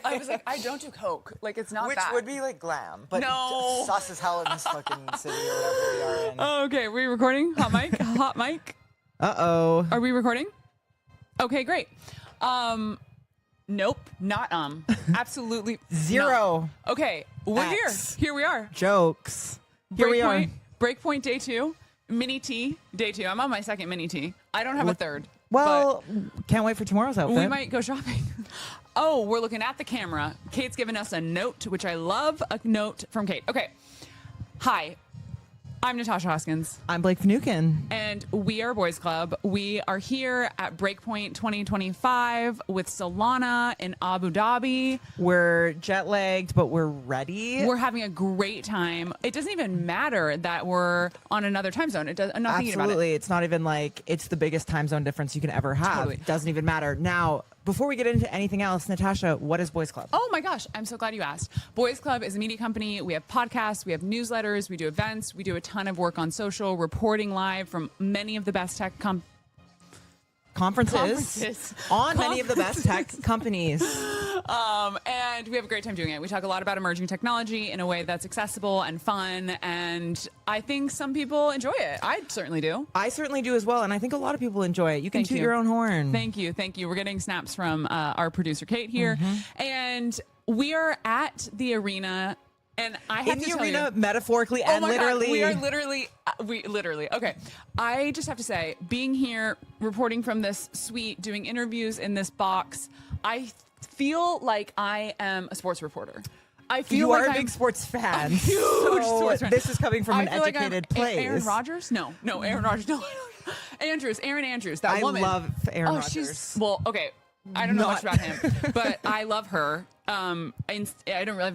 I was like, I don't do coke. Like, it's not Which that. would be like glam, but No. sus as hell in this fucking city or whatever we are in. Oh, okay, are we recording? Hot mic? Hot mic? Uh-oh. Are we recording? Okay, great. Nope, not absolutely Zero. not. Okay, we're X. here. Here we are. Jokes. Here we are. Breakpoint day 2. Mini T day 2. I'm on my second mini T. I don't have a third. Well, can't wait for tomorrow's outfit. We might go shopping. Oh, we're looking at the camera. Kate's given us a note, which I love. A note from Kate. Okay. Hi. I'm Natasha Hoskins. I'm Blake Finucane. And we are Boys Club. We are here at Breakpoint 2025 with Solana in Abu Dhabi. We're jet lagged, but we're ready. We're having a great time. It doesn't even matter that we're on another time zone. It does. I'm not thinking about it. Absolutely. It's not even like it's the biggest time zone difference you can ever have. Totally. Doesn't even matter. Now, before we get into anything else, Natasha, what is Boys Club? Oh my gosh, I'm so glad you asked. Boys Club is a media company. We have podcasts, we have newsletters, we do events, we do a ton of work on social, reporting live from many of the best tech Conferences. On many of the best tech companies. And we have a great time doing it. We talk a lot about emerging technology in a way that's accessible and fun, and I think some people enjoy it. I certainly do. I certainly do as well, and I think a lot of people enjoy it. You can Thank toot you. your own horn. Thank you. We're getting snaps from our producer Kate here, and we are at the arena. And I have in to the tell arena, you, metaphorically oh and my literally. God, we literally. Okay, I just have to say, being here, reporting from this suite, doing interviews in this box, I feel like I am a sports reporter. I feel You like are a I'm big sports fan. a huge sports fan. This is coming from an I feel like I'm educated place. Aaron Rodgers? No, Aaron Rodgers. No, Aaron Andrews. That I woman. love Aaron Rodgers. She's well. Okay, I don't know much about him, but I love her. I've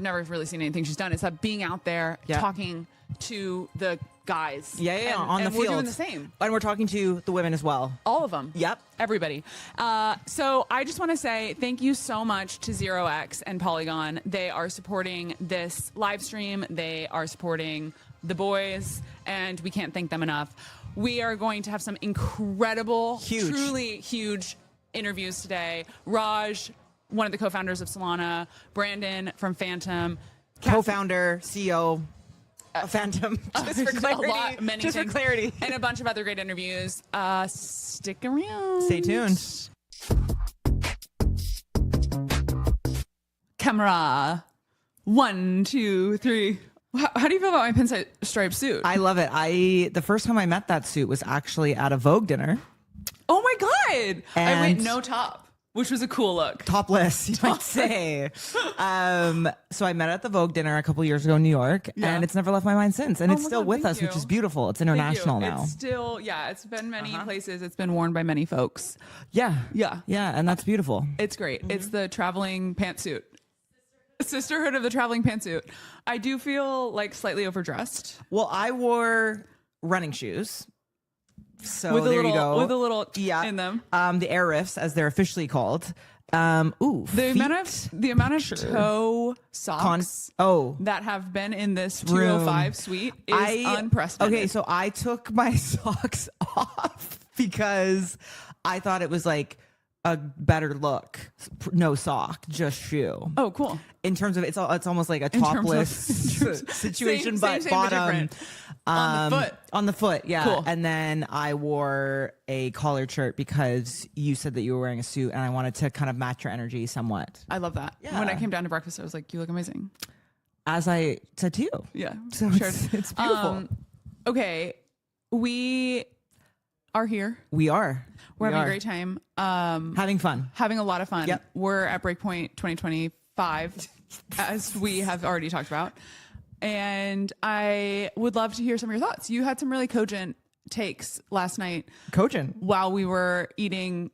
never really seen anything she's done. It's that being out there talking to the guys. Yeah, on the and field. we're doing the same. And we're talking to the women as well. All of them. Yep. Everybody. So I just want to say thank you so much to 0x and Polygon. They are supporting this live stream. They are supporting the boys, and we can't thank them enough. We are going to have some incredible, truly huge interviews today. Raj, one of the co-founders of Solana, Brandon from Phantom, Co-founder, CEO, Phantom. Just for clarity. Many Just for things, clarity. and a bunch of other great interviews. Stick around. Stay tuned. Camera. 1, 2, 3. How do you feel about my pinstripe suit? I love it. The first time I met that suit was actually at a Vogue dinner. Oh my God. I And- went no top, which was a cool look. Topless, you might say. So I met at the Vogue dinner a couple years ago in New York, and it's never left my mind since. And Oh it's my still God, with thank us, you. which is beautiful. It's Thank you. international now. It's still, it's been many places. It's been worn by many folks. Yeah. Yeah. Yeah, and that's beautiful. It's great. It's the traveling pantsuit. Sisterhood of the traveling pantsuit. I do feel like slightly overdressed. Well, I wore running shoes. So With a there little, you go. with a little in them. The air riffs, as they're officially called. The amount of toe socks that have been in this 205 suite is unprecedented. Okay, so I took my socks off because I thought it was like a better look. No sock, just shoe. Oh, cool. In terms of it's almost like a topless situation, but same, bottom. On the foot. On the foot, yeah. Cool. And then I wore a collared shirt because you said that you were wearing a suit, and I wanted to kind of match your energy somewhat. I love that. Yeah. When I came down to breakfast, I was like, "You look amazing." As I said to you. Yeah. So sure. it's beautiful. Okay, we are here. We are. We're having a great time. Having fun. Having a lot of fun. Yep. We're at Breakpoint 2025, as we have already talked about. And I would love to hear some of your thoughts. You had some really cogent takes last night. Cogent. While we were eating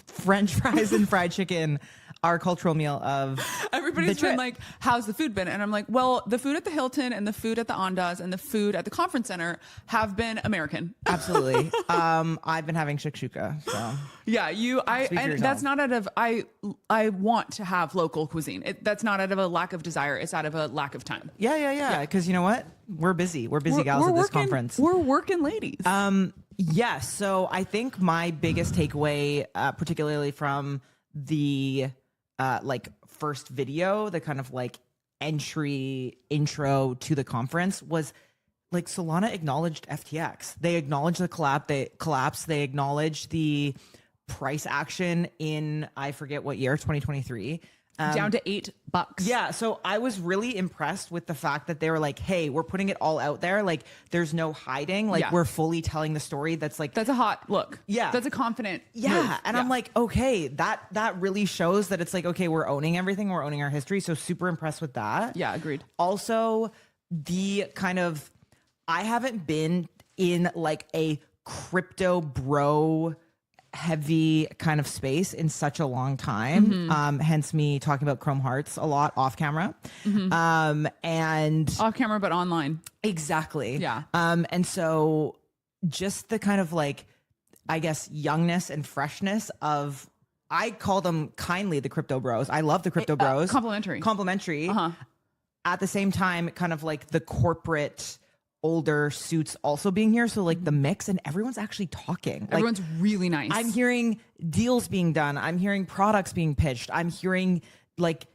French fries and fried chicken, our cultural meal of everybody's the been trip. like, how's the food been? And I'm like, well, the food at the Hilton and the food at the Andaz and the food at the conference center have been American. Absolutely. I've been having shakshuka. So Yeah, and that's not out of I want to have local cuisine. That's not out of a lack of desire. It's out of a lack of time. Yeah. Because you know what? We're busy. We're busy gals at this conference. We're working ladies. Yes. So I think my biggest takeaway, particularly from the like first video, the kind of like intro to the conference was like Solana acknowledged FTX. They acknowledged the collapse. They acknowledged the price action in, I forget what year, 2023. Down to $8. Yeah. So I was really impressed with the fact that they were like, hey, we're putting it all out there. Like there's no hiding. Like we're fully telling the story. That's a hot look. Yeah. That's a confident move. And I'm like, okay, that really shows that it's like, okay, we're owning everything. We're owning our history. So super impressed with that. Yeah, agreed. Also, the kind of, I haven't been in like a crypto bro heavy kind of space in such a long time. Hence me talking about Chrome Hearts a lot off camera. And off camera, but online. Exactly. Yeah. And so just the kind of like, I guess, youngness and freshness of, I call them kindly the crypto bros. I love the crypto bros. Complimentary. At the same time, kind of like the corporate older suits also being here. So like the mix, and everyone's actually talking. Everyone's really nice. I'm hearing deals being done. I'm hearing products being pitched. I'm hearing like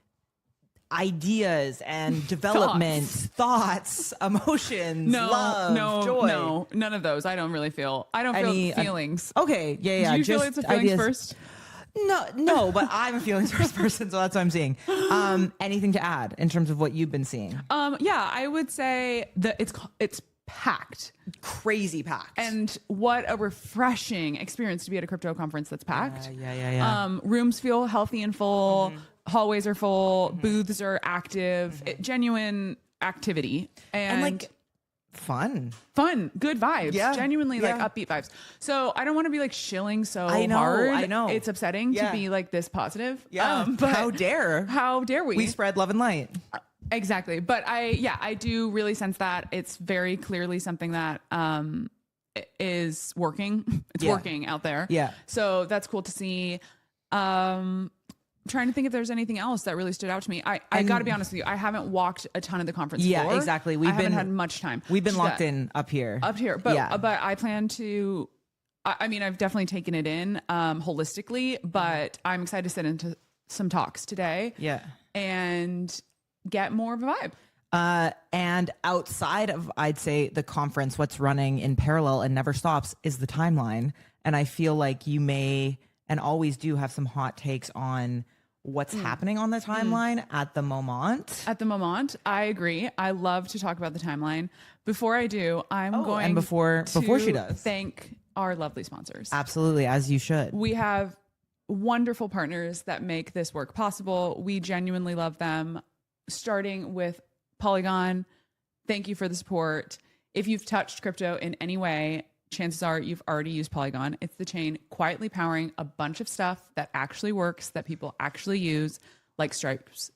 ideas and development, thoughts, emotions, love, joy. No, none of those. I don't feel feelings. Okay. Yeah. Do you feel it's a feelings first? No, but I'm a feelings first person, so that's what I'm seeing. Anything to add in terms of what you've been seeing? Yeah, I would say that it's packed. Crazy packed. And what a refreshing experience to be at a crypto conference that's packed. Yeah. Rooms feel healthy and full. Hallways are full. Booths are active. Genuine activity. And like fun, good vibes. Yeah. Genuinely like upbeat vibes. So I don't want to be like shilling so hard. I know. It's upsetting to be like this positive. Yeah. But how dare we? We spread love and light. Exactly. But I do really sense that it's very clearly something that is working. It's working out there. Yeah. So that's cool to see. Trying to think if there's anything else that really stood out to me. I got to be honest with you. I haven't walked a ton of the conference floor. Yeah, exactly. I haven't had much time. We've been locked in up here. But I plan to. I mean, I've definitely taken it in holistically, but I'm excited to sit into some talks today. Yeah, and get more of a vibe. And outside of, I'd say, the conference, what's running in parallel and never stops is the timeline. And I feel like you may and always do have some hot takes on what's happening on the timeline at the moment. At the moment, I agree. I love to talk about the timeline. Before I do, I'm going and before she does, thank our lovely sponsors. Absolutely, as you should. We have wonderful partners that make this work possible. We genuinely love them, starting with Polygon. Thank you for the support. If you've touched crypto in any way, chances are you've already used Polygon. It's the chain quietly powering a bunch of stuff that actually works, that people actually use, like Stripe's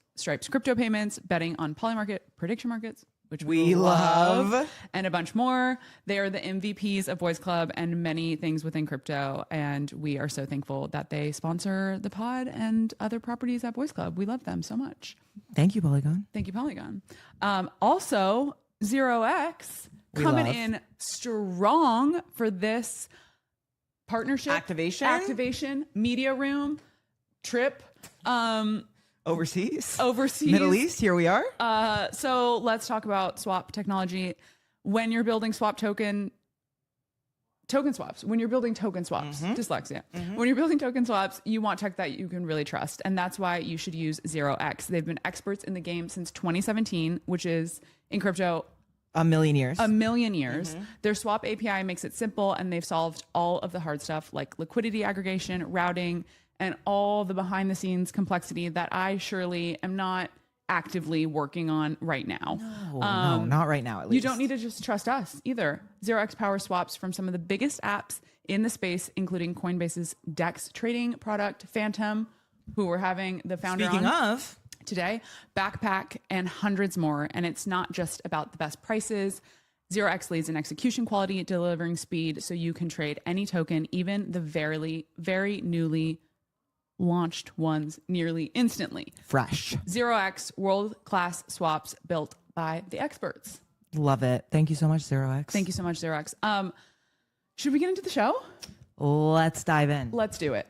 crypto payments, betting on Polymarket, prediction markets, which we love, and a bunch more. They are the MVPs of Boys Club and many things within crypto. And we are so thankful that they sponsor the pod and other properties at Boys Club. We love them so much. Thank you, Polygon. Thank you, Polygon. Also, 0x coming in strong for this partnership activation media room trip overseas Middle East. Here we are. So let's talk about swap technology. When you're building token swaps, when you're building token swaps, dyslexia. When you're building token swaps, you want tech that you can really trust. And that's why you should use 0x. They've been experts in the game since 2017, which is in crypto a million years. Their swap API makes it simple, and they've solved all of the hard stuff like liquidity aggregation, routing, and all the behind the scenes complexity that I surely am not actively working on right now. No, not right now, at least. You don't need to just trust us either. 0x power swaps from some of the biggest apps in the space, including Coinbase's DEX trading product, Phantom, who we're having the founder on today, Backpack, and hundreds more. And it's not just about the best prices. 0x leads in execution quality, delivering speed, so you can trade any token, even the very newly launched ones, nearly instantly. Fresh. 0x, world-class swaps built by the experts. Love it. Thank you so much, 0x. Thank you so much, 0x. Should we get into the show? Let's dive in. Let's do it.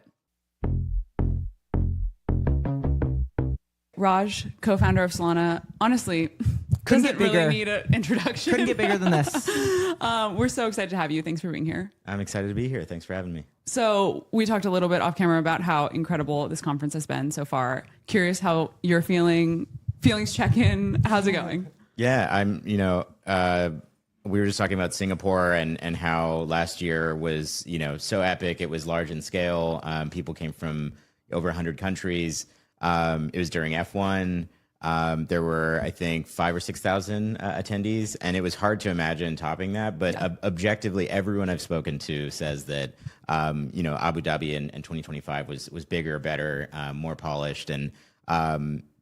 Raj, co-founder of Solana, honestly, doesn't really need an introduction. Couldn't get bigger than this. We're so excited to have you. Thanks for being here. I'm excited to be here. Thanks for having me. So we talked a little bit off camera about how incredible this conference has been so far. Curious how you're feeling. Feelings check in. How's it going? Yeah, we were just talking about Singapore and how last year was, so epic. It was large in scale. People came from over 100 countries. It was during F1. There were, I think, 5,000 or 6,000 attendees, and it was hard to imagine topping that. But objectively, everyone I've spoken to says that, Abu Dhabi in 2025 was bigger, better, more polished, and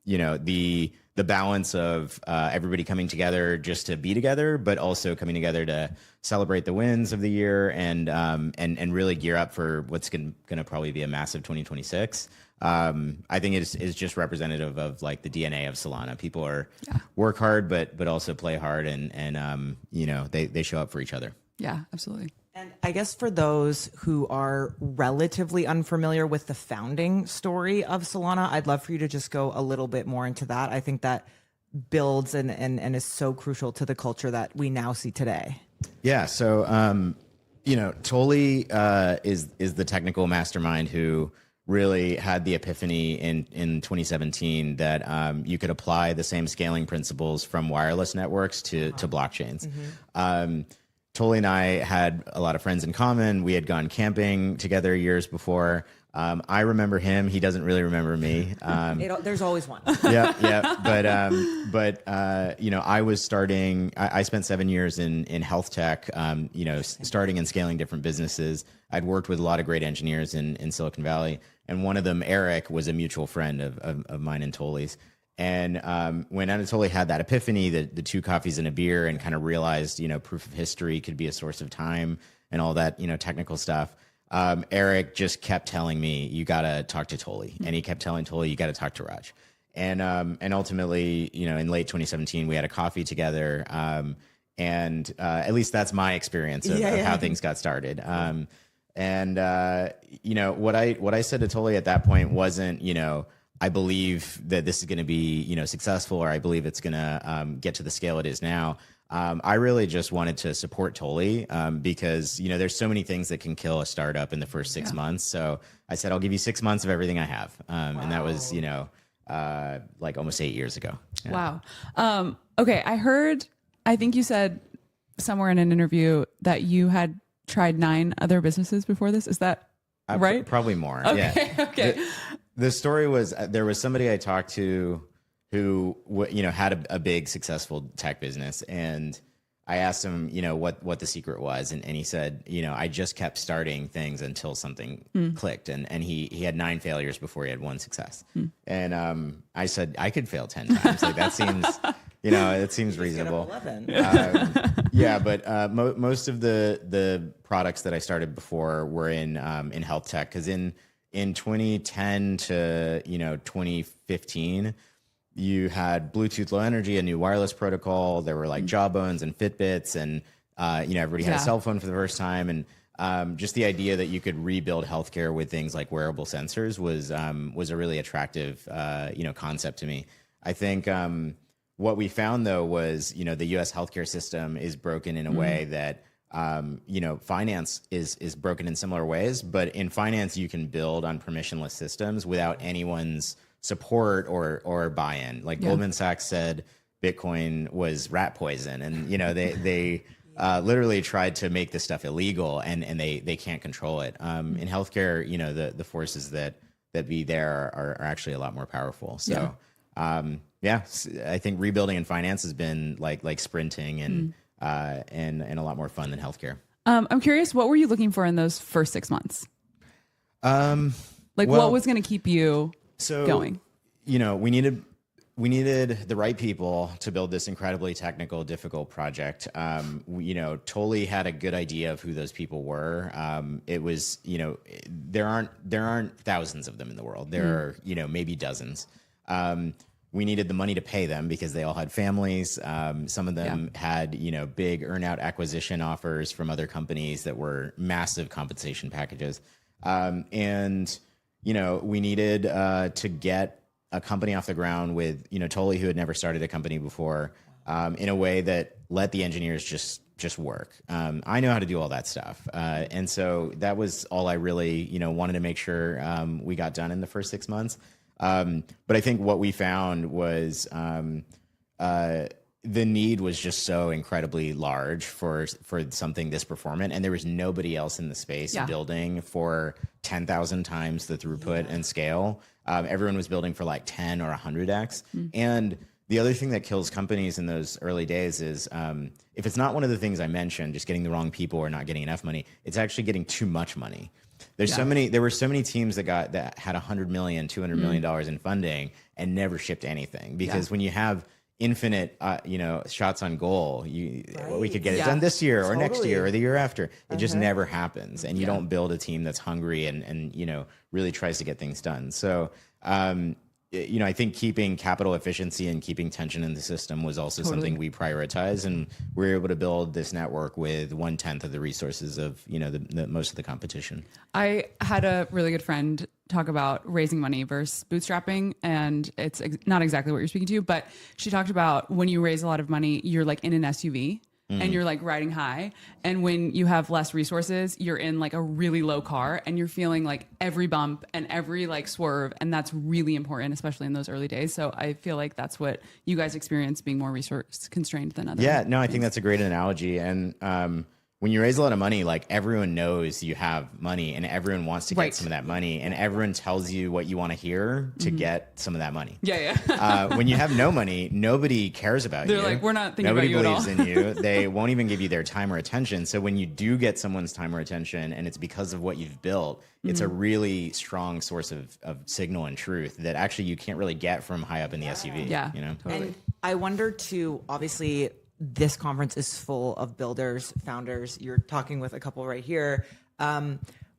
the balance of everybody coming together just to be together, but also coming together to celebrate the wins of the year and really gear up for what's going to probably be a massive 2026. I think it's just representative of like the DNA of Solana. People are work hard, but also play hard, and they show up for each other. Yeah, absolutely. And I guess for those who are relatively unfamiliar with the founding story of Solana, I'd love for you to just go a little bit more into that. I think that builds and is so crucial to the culture that we now see today. Yeah. So, Tolly is the technical mastermind who really had the epiphany in 2017 that you could apply the same scaling principles from wireless networks to blockchains. Mm-hmm. Tolly and I had a lot of friends in common. We had gone camping together years before. I remember him. He doesn't really remember me. There's always one. Yeah. But I was starting. I spent 7 years in health tech. Starting and scaling different businesses. I'd worked with a lot of great engineers in Silicon Valley, and one of them, Eric, was a mutual friend of mine and Tolly's. And when Anatoly had that epiphany, the 2 coffees and a beer, and kind of realized, proof of history could be a source of time and all that, technical stuff. Eric just kept telling me, you got to talk to Tolly. And he kept telling Tolly, you got to talk to Raj. And ultimately, in late 2017, we had a coffee together. And at least that's my experience of how things got started. What I said to Tolly at that point wasn't, I believe that this is going to be, successful, or I believe it's going to get to the scale it is now. I really just wanted to support Tolly because, there's so many things that can kill a startup in the first 6 months. So I said, I'll give you 6 months of everything I have. And that was, like almost 8 years ago. Yeah. Wow. Okay. I think you said somewhere in an interview that you had tried 9 other businesses before this. Is that right? Probably more. Okay. Yeah. Okay. The story was there was somebody I talked to who had a big successful tech business, and I asked him what the secret was, and he said I just kept starting things until something clicked, and he had 9 failures before he had 1 success. And I said I could fail 10 times. Like that seems it seems reasonable. But most of the products that I started before were in health tech, because in 2010 to 2015, you had Bluetooth Low Energy, a new wireless protocol. There were like Jawbones and Fitbits, and everybody had a cell phone for the first time. And just the idea that you could rebuild healthcare with things like wearable sensors was a really attractive concept to me. I think what we found though was the U.S. healthcare system is broken in a way that finance is broken in similar ways, but in finance, you can build on permissionless systems without anyone's support or buy-in. Like Goldman Sachs said, Bitcoin was rat poison, and they literally tried to make this stuff illegal, and they can't control it. In healthcare, the forces that be there are actually a lot more powerful. So I think rebuilding in finance has been like sprinting and a lot more fun than healthcare. I'm curious, what were you looking for in those first 6 months? What was going to keep you going? We needed the right people to build this incredibly technical, difficult project. Tolly had a good idea of who those people were. It was, there aren't thousands of them in the world. There are, maybe dozens. We needed the money to pay them because they all had families. Some of them had, big earnout acquisition offers from other companies that were massive compensation packages. We needed to get a company off the ground with, Toli, who had never started a company before, in a way that let the engineers just work. I know how to do all that stuff. And so that was all I really, wanted to make sure we got done in the first 6 months. But I think what we found was the need was just so incredibly large for something this performant, and there was nobody else in the space building for 10,000 times the throughput and scale. Everyone was building for like 10 or 100x. And the other thing that kills companies in those early days is if it's not one of the things I mentioned, just getting the wrong people or not getting enough money, it's actually getting too much money. There were so many teams that had $100 million, $200 million in funding and never shipped anything, because when you have infinite, shots on goal, we could get it done this year or next year or the year after. It just never happens, and you don't build a team that's hungry and really tries to get things done. So, I think keeping capital efficiency and keeping tension in the system was also something we prioritized, and we were able to build this network with 1/10 of the resources of the most of the competition. I had a really good friend talk about raising money versus bootstrapping, and it's not exactly what you're speaking to, but she talked about when you raise a lot of money, you're like in an SUV. And you're like riding high. And when you have less resources, you're in like a really low car and you're feeling like every bump and every like swerve. And that's really important, especially in those early days. So I feel like that's what you guys experience, being more resource constrained than others. Yeah, no, I think that's a great analogy. And when you raise a lot of money, like everyone knows you have money and everyone wants to get some of that money, and everyone tells you what you want to hear to get some of that money. When you have no money, nobody cares about you. They're like, we're not thinking about you at all. Nobody believes in you. They won't even give you their time or attention. So when you do get someone's time or attention and it's because of what you've built, it's a really strong source of signal and truth that actually you can't really get from high up in the SUV. Yeah, totally. And I wonder too, obviously, this conference is full of builders, founders. You're talking with a couple right here.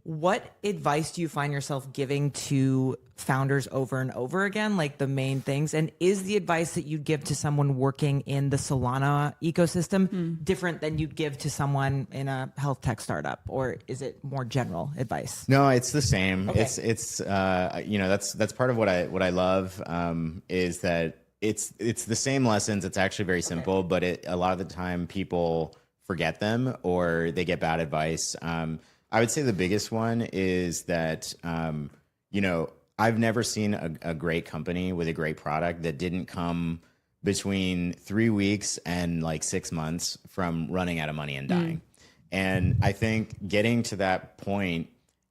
What advice do you find yourself giving to founders over and over again, like the main things? And is the advice that you'd give to someone working in the Solana ecosystem different than you'd give to someone in a health tech startup? Or is it more general advice? No, it's the same. Okay. It's that's part of what I love, is that it's the same lessons. It's actually very simple, but a lot of the time people forget them or they get bad advice. I would say the biggest one is that, I've never seen a great company with a great product that didn't come between 3 weeks and like 6 months from running out of money and dying. And I think getting to that point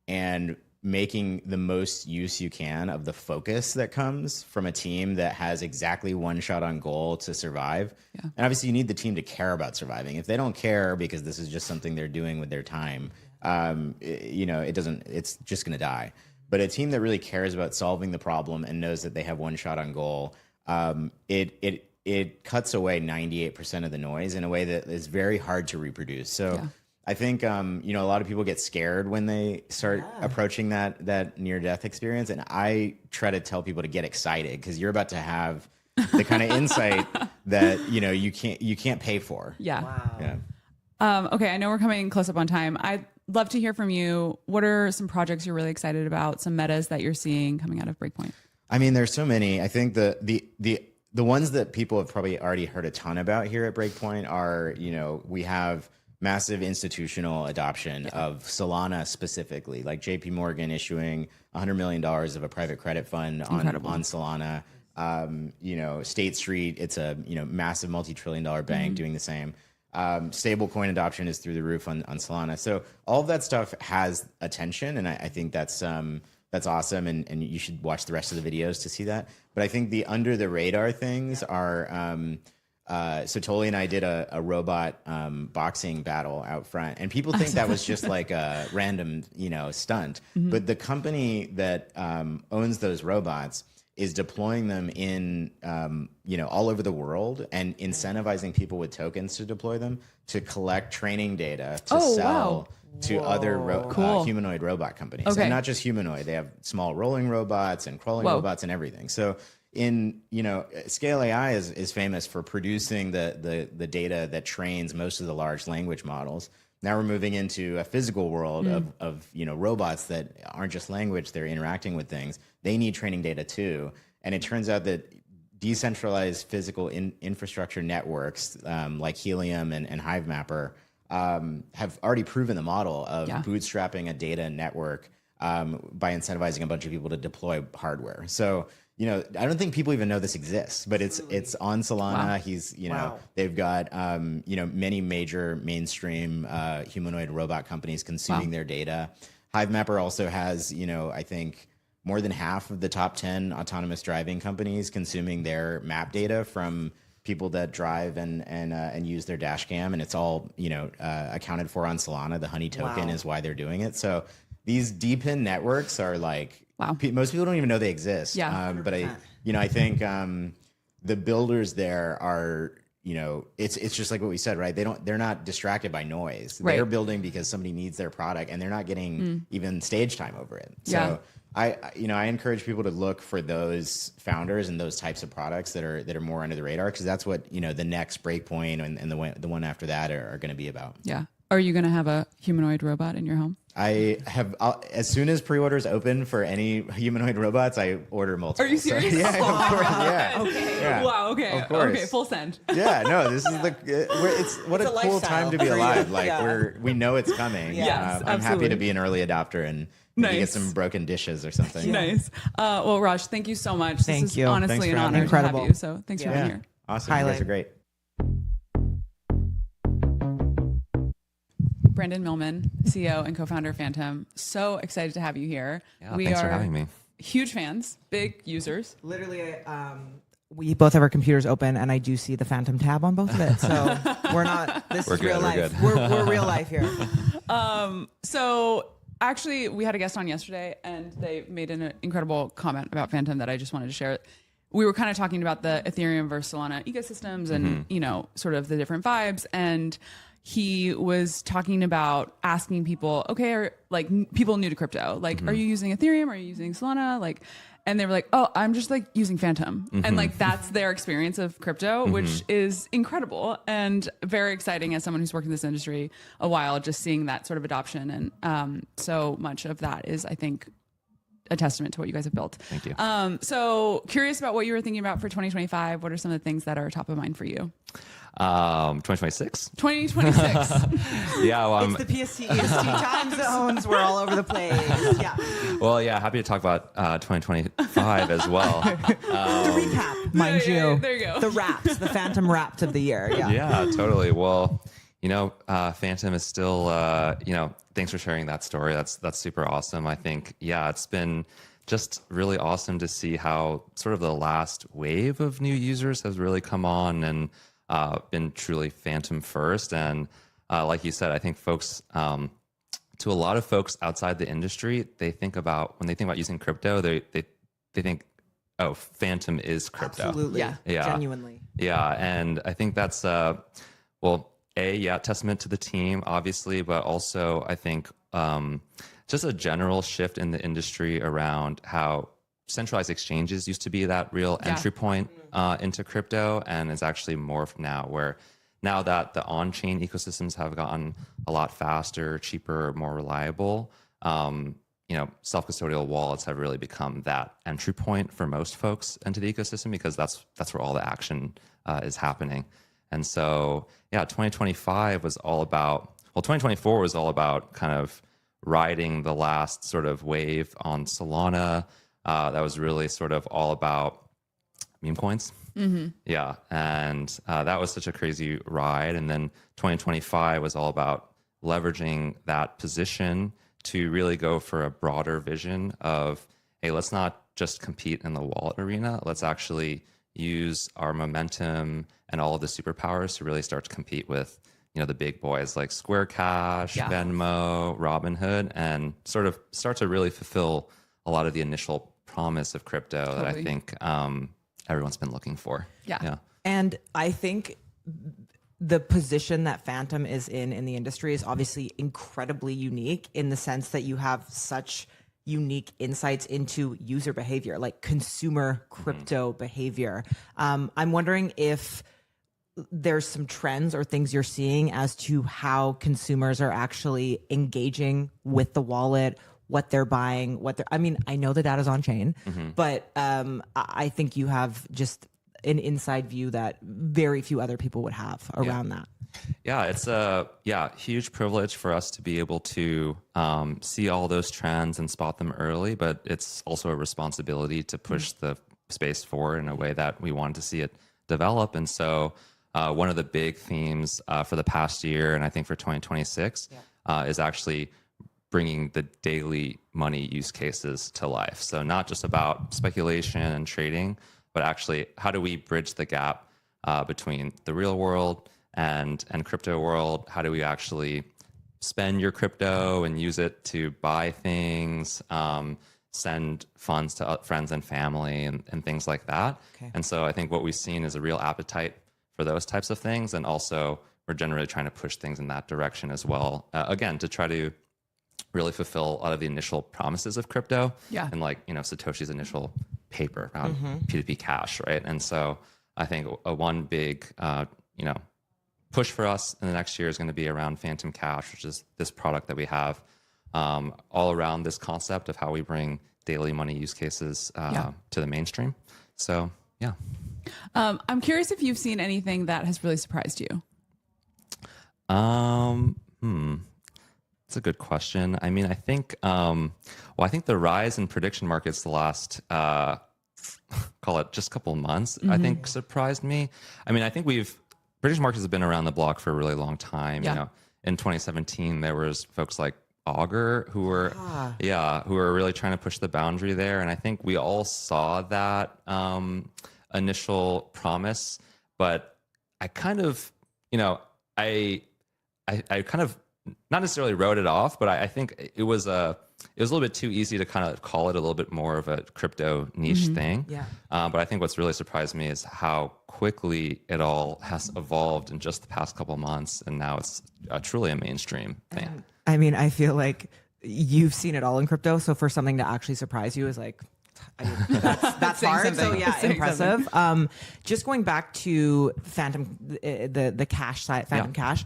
and making the most use you can of the focus that comes from a team that has exactly one shot on goal to survive. And obviously you need the team to care about surviving. If they don't care because this is just something they're doing with their time, it's just going to die. But a team that really cares about solving the problem and knows that they have one shot on goal, it cuts away 98% of the noise in a way that is very hard to reproduce. So I think, a lot of people get scared when they start approaching that near-death experience. And I try to tell people to get excited because you're about to have the kind of insight that, you can't pay for. Yeah. Wow. Yeah. Okay, I know we're coming close up on time. I'd love to hear from you. What are some projects you're really excited about, some metas that you're seeing coming out of Breakpoint? I mean, there's so many. I think the ones that people have probably already heard a ton about here at Breakpoint are, we have massive institutional adoption of Solana specifically, like JP Morgan issuing $100 million of a private credit fund on Solana. State Street, it's a massive multi-trillion-dollar bank doing the same. Stablecoin adoption is through the roof on Solana. So all of that stuff has attention, and I think that's awesome, and you should watch the rest of the videos to see that. But I think the under the radar things are so Toli and I did a robot boxing battle out front, and people think that was just like a random stunt. But the company that owns those robots is deploying them in all over the world and incentivizing people with tokens to deploy them to collect training data to sell to other humanoid robot companies. Okay. And not just humanoid, they have small rolling robots and crawling robots and everything. So Scale AI is famous for producing the data that trains most of the large language models. Now we're moving into a physical world of robots that aren't just language, they're interacting with things. They need training data too. And it turns out that decentralized physical infrastructure networks like Helium and HiveMapper have already proven the model of bootstrapping a data network by incentivizing a bunch of people to deploy hardware. So, you know, I don't think people even know this exists, but it's on Solana. Wow. He's, you know, they've got, you know, many major mainstream humanoid robot companies consuming their data. HiveMapper also has, you know, I think more than half of the top 10 autonomous driving companies consuming their map data from people that drive and use their dash cam. And it's all, you know, accounted for on Solana. The Honey token is why they're doing it. So these DePIN networks are like, most people don't even know they exist. Yeah. But I think the builders there are, you know, it's just like what we said, right? They're not distracted by noise. Right. They're building because somebody needs their product, and they're not getting even stage time over it. So I encourage people to look for those founders and those types of products that are more under the radar, because that's what, you know, the next Breakpoint and the one after that are going to be about. Yeah. Are you going to have a humanoid robot in your home? I have, as soon as pre-orders open for any humanoid robots, I order multiple. Are you serious? So, yeah, of course. Yeah. Okay. Yeah. Wow. Okay. Of course. Okay. Full send. Yeah. No. This is it's a cool time to be alive. Like we know it's coming. Yes, I'm happy to be an early adopter and maybe get some broken dishes or something. Nice. Well, Raj, thank you so much. Thank you. Honestly, an honor to have you. So thanks for being here. Awesome. You guys are great. Brandon Millman, CEO and co-founder of Phantom. So excited to have you here. Yeah, thanks for having me. Huge fans, big users. Literally, we both have our computers open, and I do see the Phantom tab on both of it. So we're is real life. We're real life here. So actually, we had a guest on yesterday, and they made an incredible comment about Phantom that I just wanted to share. We were kind of talking about the Ethereum versus Solana ecosystems, and you know, sort of the different vibes. And he was talking about asking people, okay, are like people new to crypto, like, are you using Ethereum? Are you using Solana? Like, and they were like, oh, I'm just like using Phantom. And like, that's their experience of crypto, which is incredible and very exciting as someone who's worked in this industry a while, just seeing that sort of adoption. And so much of that is, I think, a testament to what you guys have built. Thank you. So curious about what you were thinking about for 2025. What are some of the things that are top of mind for you? 2026. 2026. Yeah, well, it's the PST EST time zones. We're all over the place. Yeah. Well, yeah, happy to talk about 2025 as well. The recap, mind you. There you go. The wraps, the Phantom wrapped of the year. Yeah. Yeah, totally. Well, you know, Phantom is still, you know, thanks for sharing that story. That's super awesome. I think, yeah, it's been just really awesome to see how sort of the last wave of new users has really come on and been truly Phantom first. And like you said, I think folks, to a lot of folks outside the industry, when they think about using crypto, they think, oh, Phantom is crypto. Absolutely. Yeah. Genuinely. Yeah. And I think that's, testament to the team, obviously, but also I think just a general shift in the industry around how centralized exchanges used to be that real entry point into crypto, and is actually morphed now, where now that the on-chain ecosystems have gotten a lot faster, cheaper, more reliable, you know, self-custodial wallets have really become that entry point for most folks into the ecosystem, because that's where all the action is happening. And so, yeah, 2024 was all about kind of riding the last sort of wave on Solana. That was really sort of all about meme coins. Yeah. And that was such a crazy ride. And then 2025 was all about leveraging that position to really go for a broader vision of, hey, let's not just compete in the wallet arena. Let's actually use our momentum and all of the superpowers to really start to compete with, you know, the big boys like Square Cash, Venmo, Robinhood, and sort of start to really fulfill a lot of the initial promise of crypto that I think everyone's been looking for. Yeah. And I think the position that Phantom is in the industry is obviously incredibly unique, in the sense that you have such unique insights into user behavior, like consumer crypto behavior. I'm wondering if there's some trends or things you're seeing as to how consumers are actually engaging with the wallet, what they're buying, I mean, I know the data's on chain, but I think you have just an inside view that very few other people would have around that. Yeah, it's a huge privilege for us to be able to see all those trends and spot them early, but it's also a responsibility to push the space forward in a way that we want to see it develop. And so one of the big themes for the past year, and I think for 2026, is actually bringing the daily money use cases to life. So not just about speculation and trading, but actually how do we bridge the gap between the real world and crypto world? How do we actually spend your crypto and use it to buy things, send funds to friends and family and things like that? Okay. And so I think what we've seen is a real appetite for those types of things. And also we're generally trying to push things in that direction as well. Again, to try to really fulfill a lot of the initial promises of crypto. Yeah. And like, Satoshi's initial paper around P2P cash, right? And so I think one big, push for us in the next year is going to be around Phantom Cash, which is this product that we have all around this concept of how we bring daily money use cases to the mainstream. So, yeah. I'm curious if you've seen anything that has really surprised you. That's a good question. I mean, I think, I think the rise in prediction markets the last, call it just a couple of months, I think surprised me. I mean, I think prediction markets have been around the block for a really long time. Yeah. In 2017, there was folks like Augur who were really trying to push the boundary there. And I think we all saw that initial promise, but I kind of, I kind of not necessarily wrote it off, but I think it was a little bit too easy to kind of call it a little bit more of a crypto niche thing. Yeah. But I think what's really surprised me is how quickly it all has evolved in just the past couple of months, and now it's truly a mainstream thing. I mean, I feel like you've seen it all in crypto, so for something to actually surprise you is like, that's hard. So yeah, impressive. Just going back to Phantom, the cash side, Phantom Cash.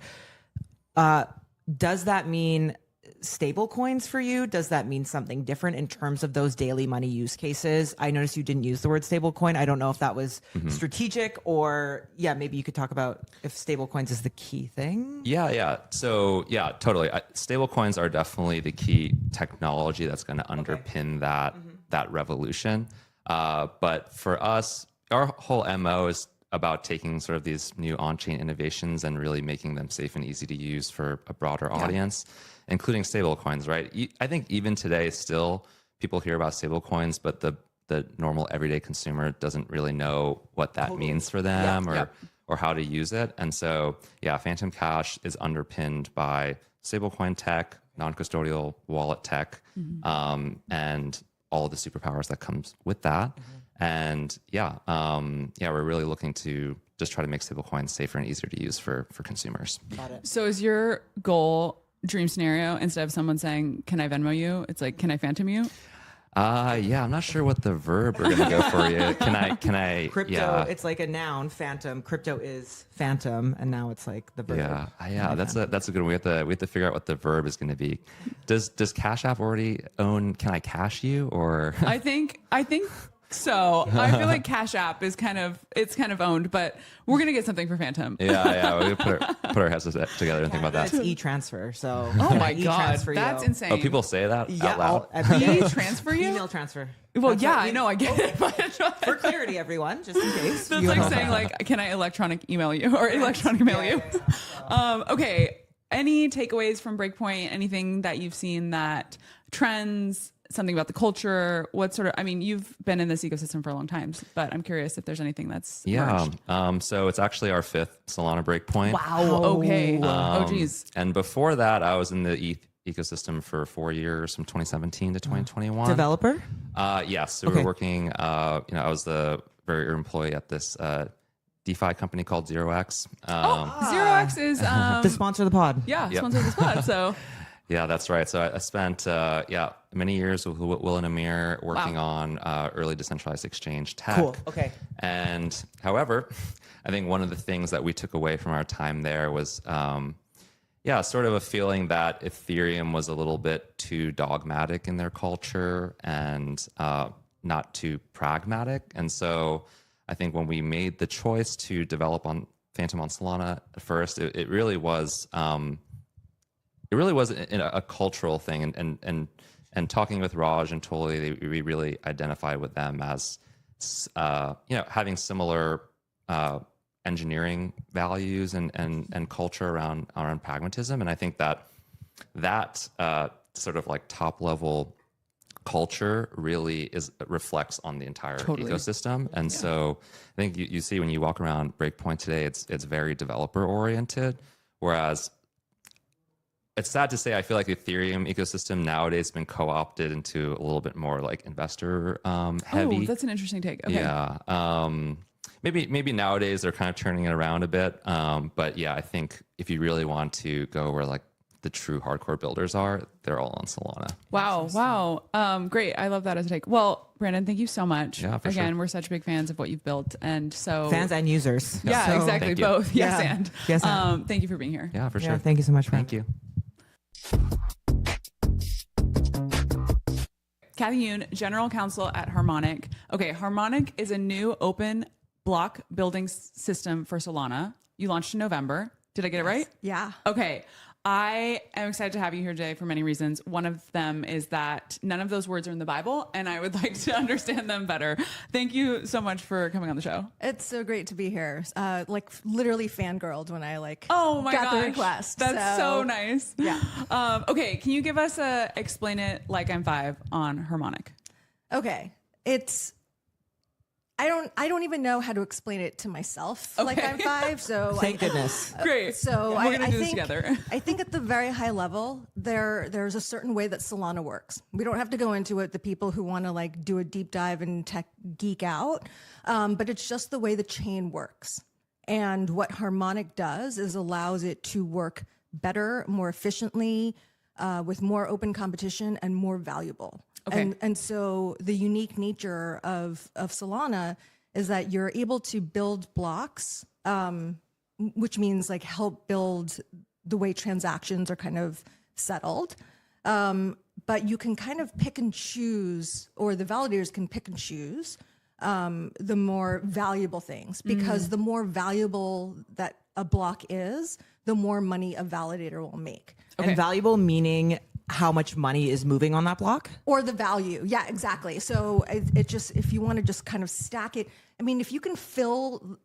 Does that mean stable coins for you? Does that mean something different in terms of those daily money use cases? I noticed you didn't use the word stable coin. I don't know if that was strategic or maybe you could talk about if stable coins is the key thing. Yeah. So yeah, totally. Stable coins are definitely the key technology that's going to underpin that revolution. But for us, our whole MO is about taking sort of these new on-chain innovations and really making them safe and easy to use for a broader audience, including stable coins, right? I think even today, still people hear about stable coins, but the normal everyday consumer doesn't really know what that means for them or how to use it. And so, Phantom Cash is underpinned by stablecoin tech, non-custodial wallet tech, and all of the superpowers that comes with that. And we're really looking to just try to make stablecoins safer and easier to use for consumers. Got it. So is your goal, dream scenario, instead of someone saying, can I Venmo you? It's like, can I Phantom you? I'm not sure what the verb we're gonna go for you. Can I? Crypto, it's like a noun, phantom. Crypto is phantom, and now it's like the verb. That's a good one. We have to figure out what the verb is gonna be. Does Cash App already own Can I Cash You? Or I think so. I feel like Cash App is kind of owned, but we're gonna get something for Phantom. We're gonna put our heads together and think about that. It's e-transfer. So oh my god, that's insane. Oh, people say that out loud. E-transfer you? Email transfer. Well, I know, I get it. But for clarity, everyone, just in case. That's like saying, like, can I electronic email you or electronic mail you? Okay. Any takeaways from Breakpoint? Anything that you've seen that trends? Something about the culture? What sort of? I mean, you've been in this ecosystem for a long time, but I'm curious if there's anything that's emerged. So it's actually our 5th Solana Breakpoint. Wow. Okay. Geez. And before that, I was in the ETH ecosystem for 4 years, from 2017 to 2021. Developer? Yes. So we're working. I was the very early employee at this DeFi company called 0x. 0x is the sponsor of the pod. Yeah, sponsor of this pod. So. Yeah, that's right. So I spent many years with Will and Amir working on early decentralized exchange tech. Cool. Okay. And however, I think one of the things that we took away from our time there was, yeah, sort of a feeling that Ethereum was a little bit too dogmatic in their culture and not too pragmatic. And so I think when we made the choice to develop on Phantom on Solana at first, it really was a cultural thing. And talking with Raj and Toli, we really identified with them as having similar engineering values and culture around pragmatism. And I think that sort of like top level culture really reflects on the entire ecosystem. And so I think you see when you walk around Breakpoint today, it's very developer oriented, whereas it's sad to say, I feel like the Ethereum ecosystem nowadays has been co-opted into a little bit more like investor heavy. Oh, that's an interesting take. Okay. Yeah. Maybe nowadays they're kind of turning it around a bit. But yeah, I think if you really want to go where like the true hardcore builders are, they're all on Solana. Wow. Great. I love that as a take. Well, Brandon, thank you so much. Yeah, for Again, sure. we're such big fans of what you've built. And so Fans and users. yeah, So- exactly. Thank you. Both. Yes. Yeah. And Yes, and. thank you for being here. Yeah, for Yeah, sure. thank you so much, Thank you. Kathy Yoon, General Counsel at Harmonic. Okay, Harmonic is a new open block building system for Solana. You launched in November. Did I get it right? Yeah. Okay. I am excited to have you here today for many reasons. One of them is that none of those words are in the Bible, and I would like to understand them better. Thank you so much for coming on the show. It's so great to be here. Like literally fangirled when I Oh my got gosh. the request. That's so nice. Yeah. Okay, can you give us a explain it like I'm 5 on Harmonic? Okay. I don't even know how to explain it to myself like Okay. I'm 5. So Thank goodness. Great. So we're gonna I do this think, together. I think at the very high level, there's a certain way that Solana works. We don't have to go into it. The people who want to like do a deep dive and tech geek out, but it's just the way the chain works. And what Harmonic does is allows it to work better, more efficiently, with more open competition and more valuable. Okay. And so the unique nature of Solana is that you're able to build blocks, which means like help build the way transactions are kind of settled. But you can kind of pick and choose, or the validators can pick and choose the more valuable things, because the more valuable that a block is, the more money a validator will make. And valuable meaning how much money is moving on that block? Or the value. Yeah, exactly. So it just, if you want to just kind of stack it, I mean, if you can fill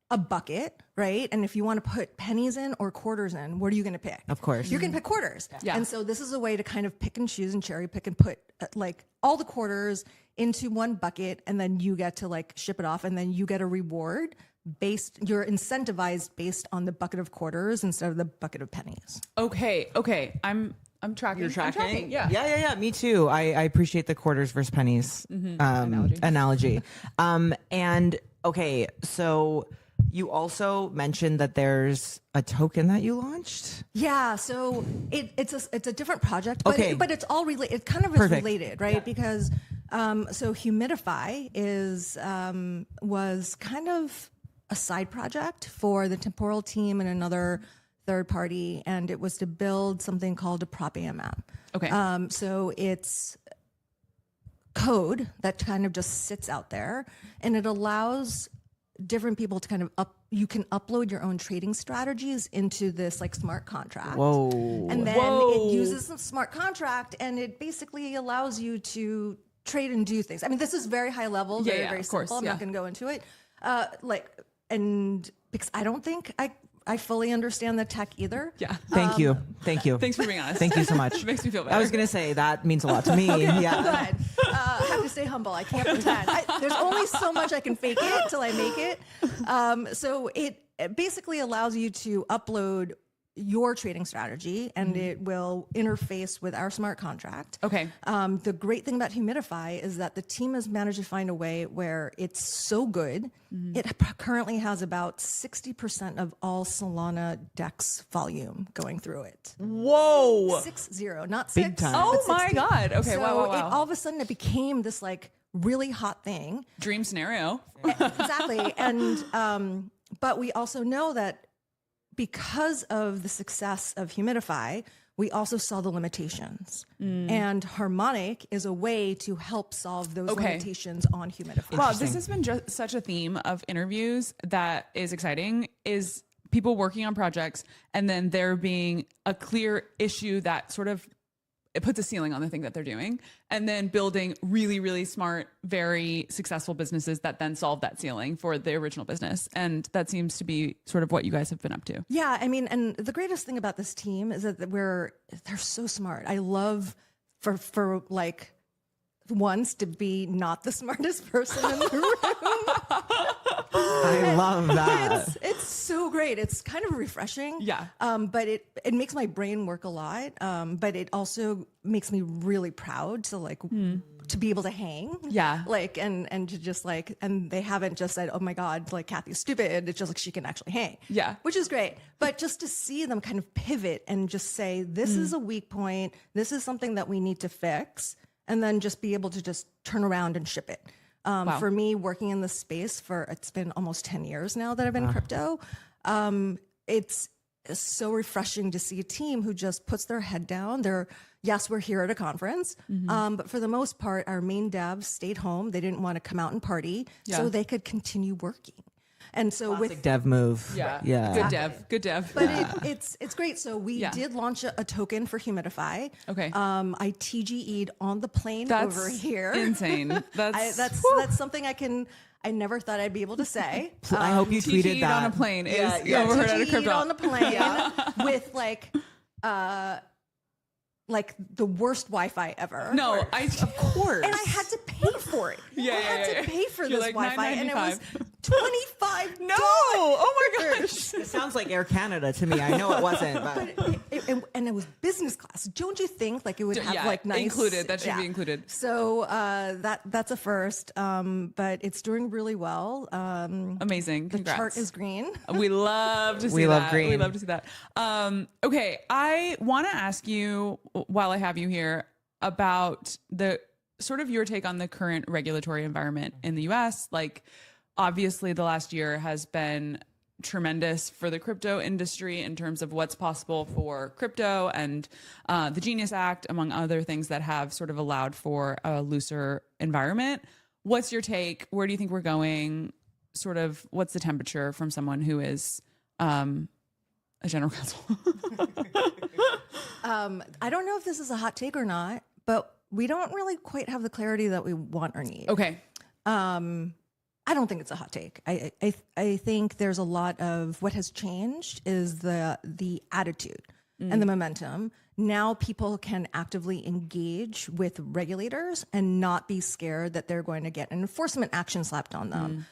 a bucket, right? And if you want to put pennies in or quarters in, what are you going to pick? Of course. You're going to pick quarters. Yeah. And so this is a way to kind of pick and choose and cherry pick and put like all the quarters into one bucket, and then you get to like ship it off, and then you get a reward you're incentivized based on the bucket of quarters instead of the bucket of pennies. Okay. I'm tracking. You're tracking? I'm tracking. Yeah. Yeah. Me too. I appreciate the quarters versus pennies analogy. And okay, so you also mentioned that there's a token that you launched. Yeah, so it's a different project, but Okay. but it's all related. It kind of is Perfect. related, right? Because so Humidify was kind of a side project for the Temporal team and another third party, and it was to build something called a prop AMM. Okay. So it's code that kind of just sits out there, and it allows different people to kind of you can upload your own trading strategies into this like smart contract. Whoa. And then Whoa. it uses the smart contract, and it basically allows you to trade and do things. I mean, this is very high level, Yeah, very, yeah, very of course, simple. I'm yeah. not going to go into it. And because I don't think I fully understand the tech either. Yeah. Thank you. Thanks for being honest. Thank you so much. It makes me feel better. I was going to say that means a lot to me. Yeah. Good. I have to stay humble. I can't pretend. There's only so much I can fake it till I make it. So it basically allows you to upload your trading strategy, and it will interface with our smart contract. Okay. The great thing about Humidify is that the team has managed to find a way where it's so good. It currently has about 60% of all Solana DEX volume going through it. Whoa. 60, not Big 6. time. Oh but my 60. God. Okay. So Wow. all of a sudden it became this like really hot thing. Dream scenario. Exactly. And but we also know that because of the success of Humidify, we also saw the limitations. And Harmonic is a way to help solve those limitations on Humidify. Wow, this has been just such a theme of interviews that is exciting, is people working on projects and then there being a clear issue that sort of it puts a ceiling on the thing that they're doing, and then building really, really smart, very successful businesses that then solve that ceiling for the original business. And that seems to be sort of what you guys have been up to. Yeah, I mean, and the greatest thing about this team is that they're so smart. I love for like once to be not the smartest person in the room. I love that. It's so great. It's kind of refreshing. Yeah. But it makes my brain work a lot. But it also makes me really proud to to be able to hang. Yeah. Like, and to just like, and they haven't just said, oh my God, like Kathy's stupid. It's just like, she can actually hang. Yeah. Which is great. But just to see them kind of pivot and just say, this is a weak point. This is something that we need to fix. And then just be able to just turn around and ship it. For me, working in this space it's been almost 10 years now that I've been in crypto. It's so refreshing to see a team who just puts their head down. Yes, we're here at a conference, but for the most part, our main devs stayed home. They didn't want to come out and party, so they could continue working. And so Classic dev move. Yeah. Good dev. But it's great. So we did launch a token for Humidify. Okay. I TGE'd on the plane over here. Insane. That's something I never thought I'd be able to say. I hope you tweeted that. on a plane is overheard at a TGE'd crypto. on the plane with like the worst Wi-Fi ever. No, of course. And I had to pay for it. I had to pay for this like Wi-Fi, and it was $25. No! Oh my gosh. It sounds like Air Canada to me. I know it wasn't, but and it was business class. Don't you think like it would have like nice included? That should be included. So that's a first, but it's doing really well. Amazing. The Congrats. chart is green. We love to see We that. love green. We love to see that. Okay, I want to ask you while I have you here about the sort of your take on the current regulatory environment in the US. Like, obviously, the last year has been tremendous for the crypto industry in terms of what's possible for crypto and the Genius Act, among other things that have sort of allowed for a looser environment. What's your take? Where do you think we're going? Sort of, what's the temperature from someone who is a general counsel? I don't know if this is a hot take or not, but we don't really quite have the clarity that we want or need. Okay. I don't think it's a hot take. I think there's a lot of what has changed is the attitude and the momentum. Now people can actively engage with regulators and not be scared that they're going to get an enforcement action slapped on them.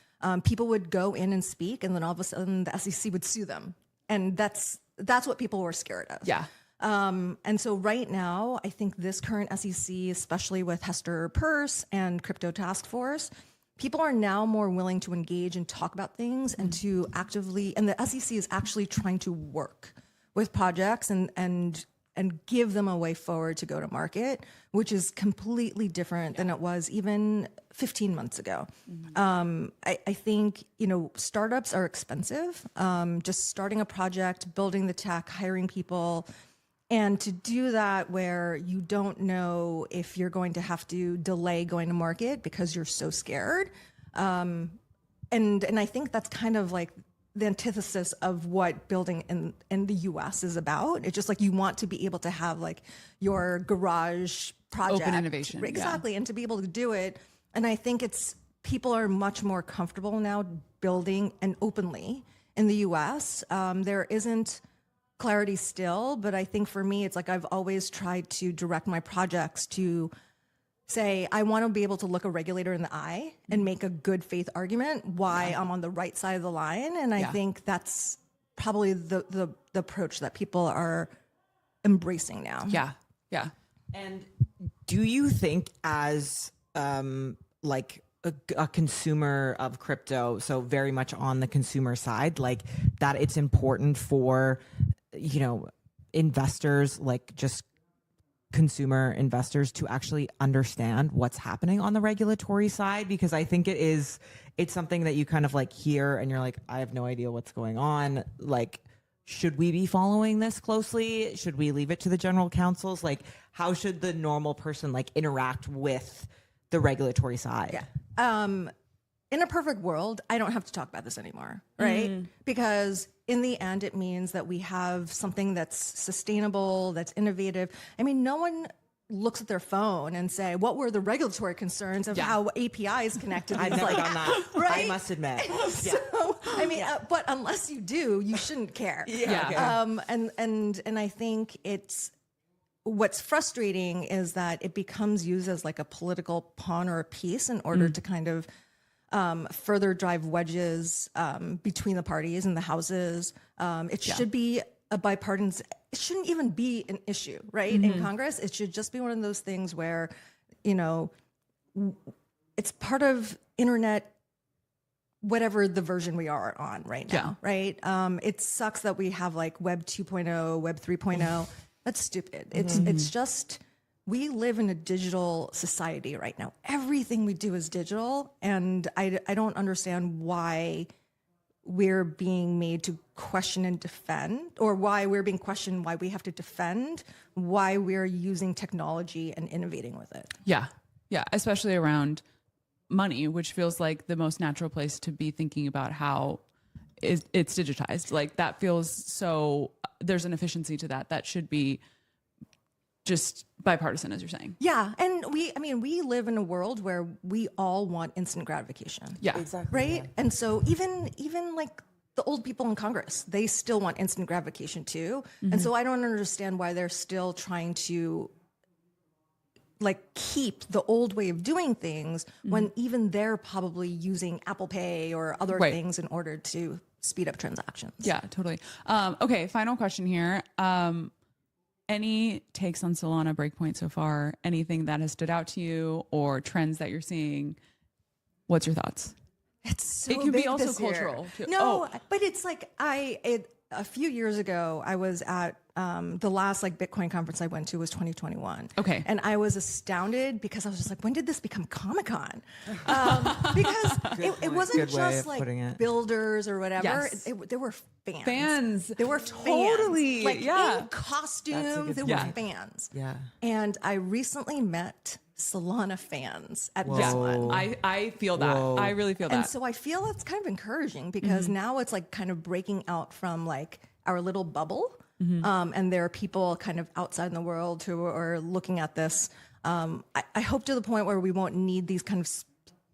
People would go in and speak, and then all of a sudden the SEC would sue them, and that's what people were scared of. Yeah. And so right now, I think this current SEC, especially with Hester Peirce and Crypto Task Force, people are now more willing to engage and talk about things and to actively, and the SEC is actually trying to work with projects and give them a way forward to go to market, which is completely different than it was even 15 months ago. I think, startups are expensive. Just starting a project, building the tech, hiring people, and to do that where you don't know if you're going to have to delay going to market because you're so scared. And I think that's kind of like the antithesis of what building in the US is about. It's just like you want to be able to have like your garage project. Open innovation. Exactly. And to be able to do it. And I think people are much more comfortable now building and openly in the US. There isn't clarity still, but I think for me, it's like I've always tried to direct my projects to say, I want to be able to look a regulator in the eye and make a good faith argument why I'm on the right side of the line. And I think that's probably the approach that people are embracing now. Yeah. Yeah. And do you think as like a consumer of crypto, so very much on the consumer side, like that it's important for investors, like just consumer investors, to actually understand what's happening on the regulatory side? Because I think it's something that you kind of like hear and you're like, I have no idea what's going on. Like, should we be following this closely? Should we leave it to the general counsels? Like, how should the normal person like interact with the regulatory side? Yeah. In a perfect world, I don't have to talk about this anymore, right? Because in the end, it means that we have something that's sustainable, that's innovative. I mean, no one looks at their phone and say, what were the regulatory concerns of how APIs connected? I've never done that. Right? I must admit. So, I mean, but unless you do, you shouldn't care. And I think what's frustrating is that it becomes used as like a political pawn or a piece in order to kind of further drive wedges between the parties and the houses. It should be a bipartisan. It shouldn't even be an issue, right? In Congress, it should just be one of those things where, you know, it's part of internet, whatever the version we are on right now, right? It sucks that we have like Web 2.0, Web 3.0. That's stupid. It's just, we live in a digital society right now. Everything we do is digital, and I don't understand why we're being made to question and defend, or why we're being questioned, why we have to defend, why we're using technology and innovating with it. Yeah. Yeah. Especially around money, which feels like the most natural place to be thinking about how it's digitized. Like that feels so, there's an efficiency to that. That should be just bipartisan, as you're saying. Yeah. And we live in a world where we all want instant gratification. Yeah. Exactly. Right. Yeah. And so even like the old people in Congress, they still want instant gratification too. And so I don't understand why they're still trying to like keep the old way of doing things when even they're probably using Apple Pay or other things in order to speed up transactions. Yeah, totally. Okay, final question here. Any takes on Solana Breakpoint so far? Anything that has stood out to you or trends that you're seeing? What's your thoughts? It's so it can big be also this year. cultural too. No, but it's like a few years ago, I was at the last like Bitcoin conference I went to was 2021. Okay. And I was astounded because I was just like, when did this become Comic-Con? Because it wasn't just like builders or whatever. Yes. There were fans. Fans. There were totally. fans. Like yeah. in costume, there were fans. Yeah. And I recently met Solana fans at this Yeah, one. I feel that. I really feel that. And so I feel it's kind of encouraging because now it's like kind of breaking out from like our little bubble. And there are people kind of outside in the world who are looking at this. I hope to the point where we won't need these kind of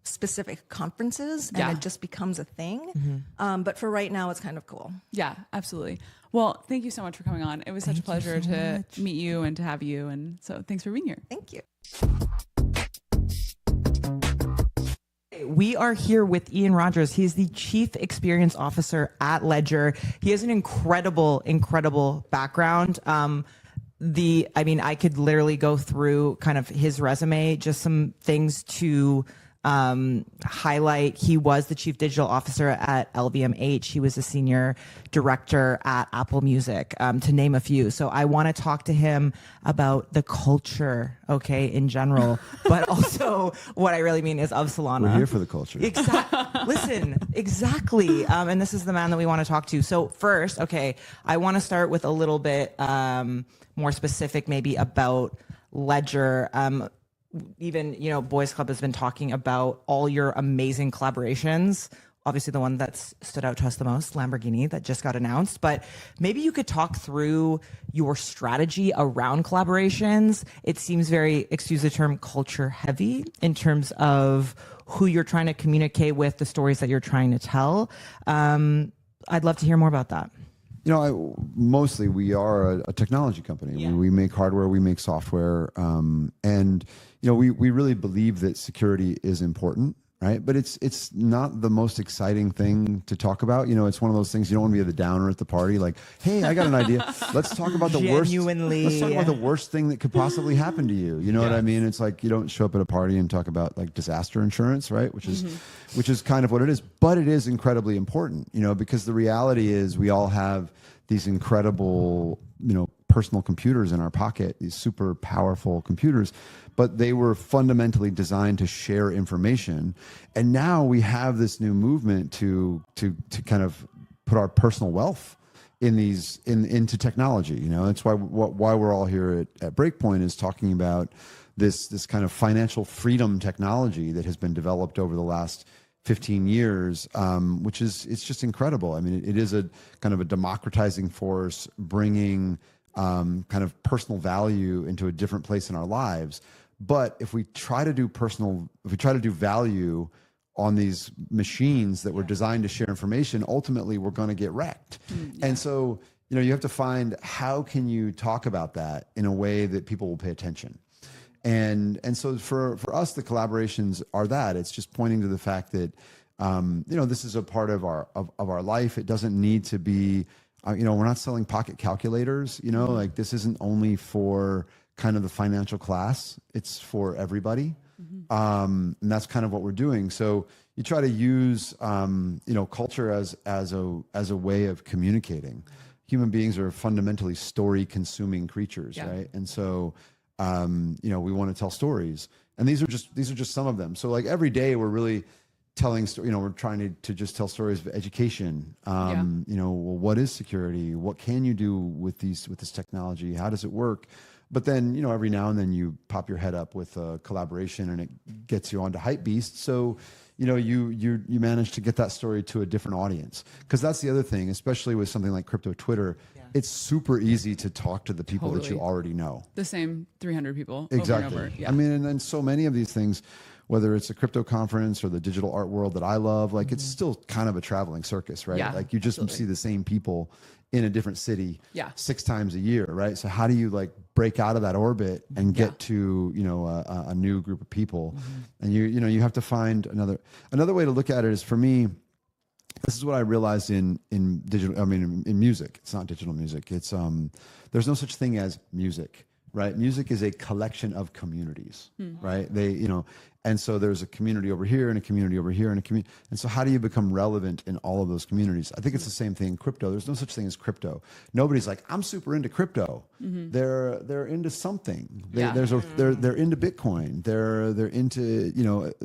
specific conferences and it just becomes a thing. But for right now, it's kind of cool. Yeah, absolutely. Well, thank you so much for coming on. It was such a pleasure to meet you and to have you. And so thanks for being here. Thank you. We are here with Ian Rogers. He is the Chief Experience Officer at Ledger. He has an incredible background. I could literally go through kind of his resume, just some things to highlight. He was the Chief Digital Officer at LVMH. He was a Senior Director at Apple Music, to name a few. So I want to talk to him about the culture, in general, but also what I really mean is of Solana. We're here for the culture. Exactly. And this is the man that we want to talk to. So first, I want to start with a little bit more specific maybe about Ledger. Even, Boys Club has been talking about all your amazing collaborations. Obviously, the one that's stood out to us the most, Lamborghini, that just got announced. But maybe you could talk through your strategy around collaborations. It seems very, excuse the term, culture heavy in terms of who you're trying to communicate with, the stories that you're trying to tell. I'd love to hear more about that. Mostly we are a technology company. Yeah. We make hardware, we make software, and we really believe that security is important, right? But it's not the most exciting thing to talk about. It's one of those things you don't want to be the downer at the party. Like, hey, I got an idea. Let's talk about the worst. Let's talk about the worst thing that could possibly happen to you. You know what I mean? It's like you don't show up at a party and talk about like disaster insurance, right? Which is kind of what it is. But it is incredibly important, because the reality is we all have these incredible, personal computers in our pocket, these super powerful computers, but they were fundamentally designed to share information. And now we have this new movement to kind of put our personal wealth into technology. That's why we're all here at Breakpoint is talking about this kind of financial freedom technology that has been developed over the last 15 years, which it's just incredible. I mean, it is a kind of a democratizing force, bringing kind of personal value into a different place in our lives. But if we try to do value on these machines that were designed to share information, ultimately we're going to get wrecked. And so, you have to find how can you talk about that in a way that people will pay attention. And so for us, the collaborations are that. It's just pointing to the fact that, this is a part of our life. It doesn't need to be, we're not selling pocket calculators, like this isn't only for kind of the financial class. It's for everybody. And that's kind of what we're doing. So you try to use, culture as a way of communicating. Human beings are fundamentally story consuming creatures, right? And so, we want to tell stories, and these are just some of them. So like every day we're really telling, we're trying to just tell stories of education. Well, what is security? What can you do with this technology? How does it work? But then, every now and then you pop your head up with a collaboration and it gets you onto Hypebeast. So, you manage to get that story to a different audience. Because that's the other thing, especially with something like crypto Twitter, it's super easy to talk to the people that you already know. The same 300 people exactly. over and over. I mean, and then so many of these things, whether it's a crypto conference or the digital art world that I love, like it's still kind of a traveling circus, right? Like you just see the same people in a different city 6 times a year, right? So how do you like break out of that orbit and get to, a new group of people? And you have to find another way to look at it is, for me, this is what I realized in digital, in music. It's not digital music. It's there's no such thing as music, right? Music is a collection of communities, right? And so there's a community over here and a community over here and a community. And so how do you become relevant in all of those communities? I think it's the same thing in crypto. There's no such thing as crypto. Nobody's like, I'm super into crypto. They're into something. They're into Bitcoin. They're into,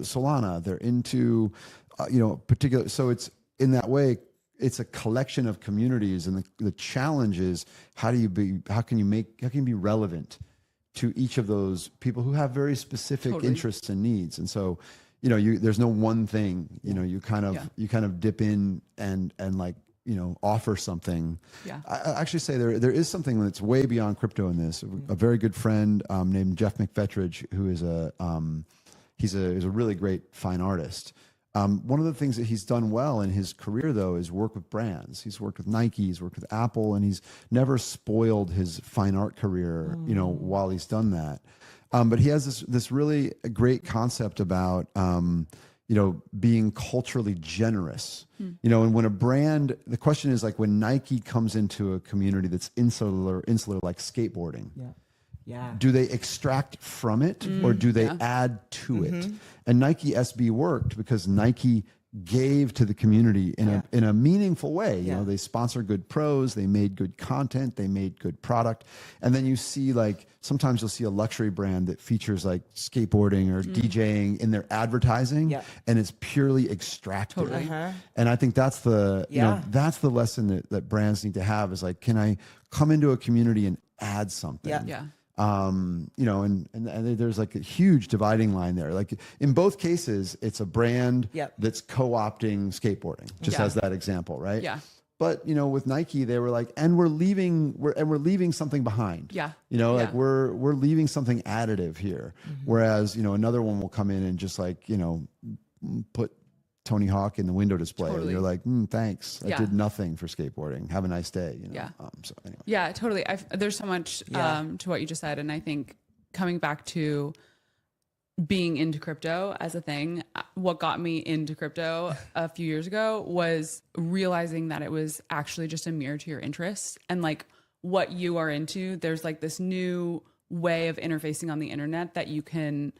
Solana. They're into, particular. So it's in that way, it's a collection of communities. And the challenge is, how can you be relevant to each of those people who have very specific interests and needs? And so, there's no one thing, you kind of dip in and like, offer something. I actually say there is something that's way beyond crypto in this. A very good friend named Jeff McFetridge, who is he's a really great fine artist. One of the things that he's done well in his career, though, is work with brands. He's worked with Nike, he's worked with Apple, and he's never spoiled his fine art career, while he's done that. But he has this really great concept about, being culturally generous. And when a brand, the question is like when Nike comes into a community that's insular like skateboarding. Do they extract from it or do they add to it? And Nike SB worked because Nike gave to the community in a meaningful way. They sponsor good pros, they made good content, they made good product. And then you see like, sometimes you'll see a luxury brand that features like skateboarding or DJing in their advertising and it's purely extracted. And I think that's that's the lesson that brands need to have, is like, can I come into a community and add something? And there's like a huge dividing line there. Like in both cases, it's a brand that's co-opting skateboarding, just as that example, right? But with Nike, they were like, and we're leaving something behind. Like we're leaving something additive here. Whereas another one will come in and just like put Tony Hawk in the window display. And you're like, thanks. I did nothing for skateboarding. Have a nice day. So anyway. Yeah, totally. There's so much to what you just said. And I think coming back to being into crypto as a thing, what got me into crypto a few years ago was realizing that it was actually just a mirror to your interests and like what you are into. There's like this new way of interfacing on the internet that you can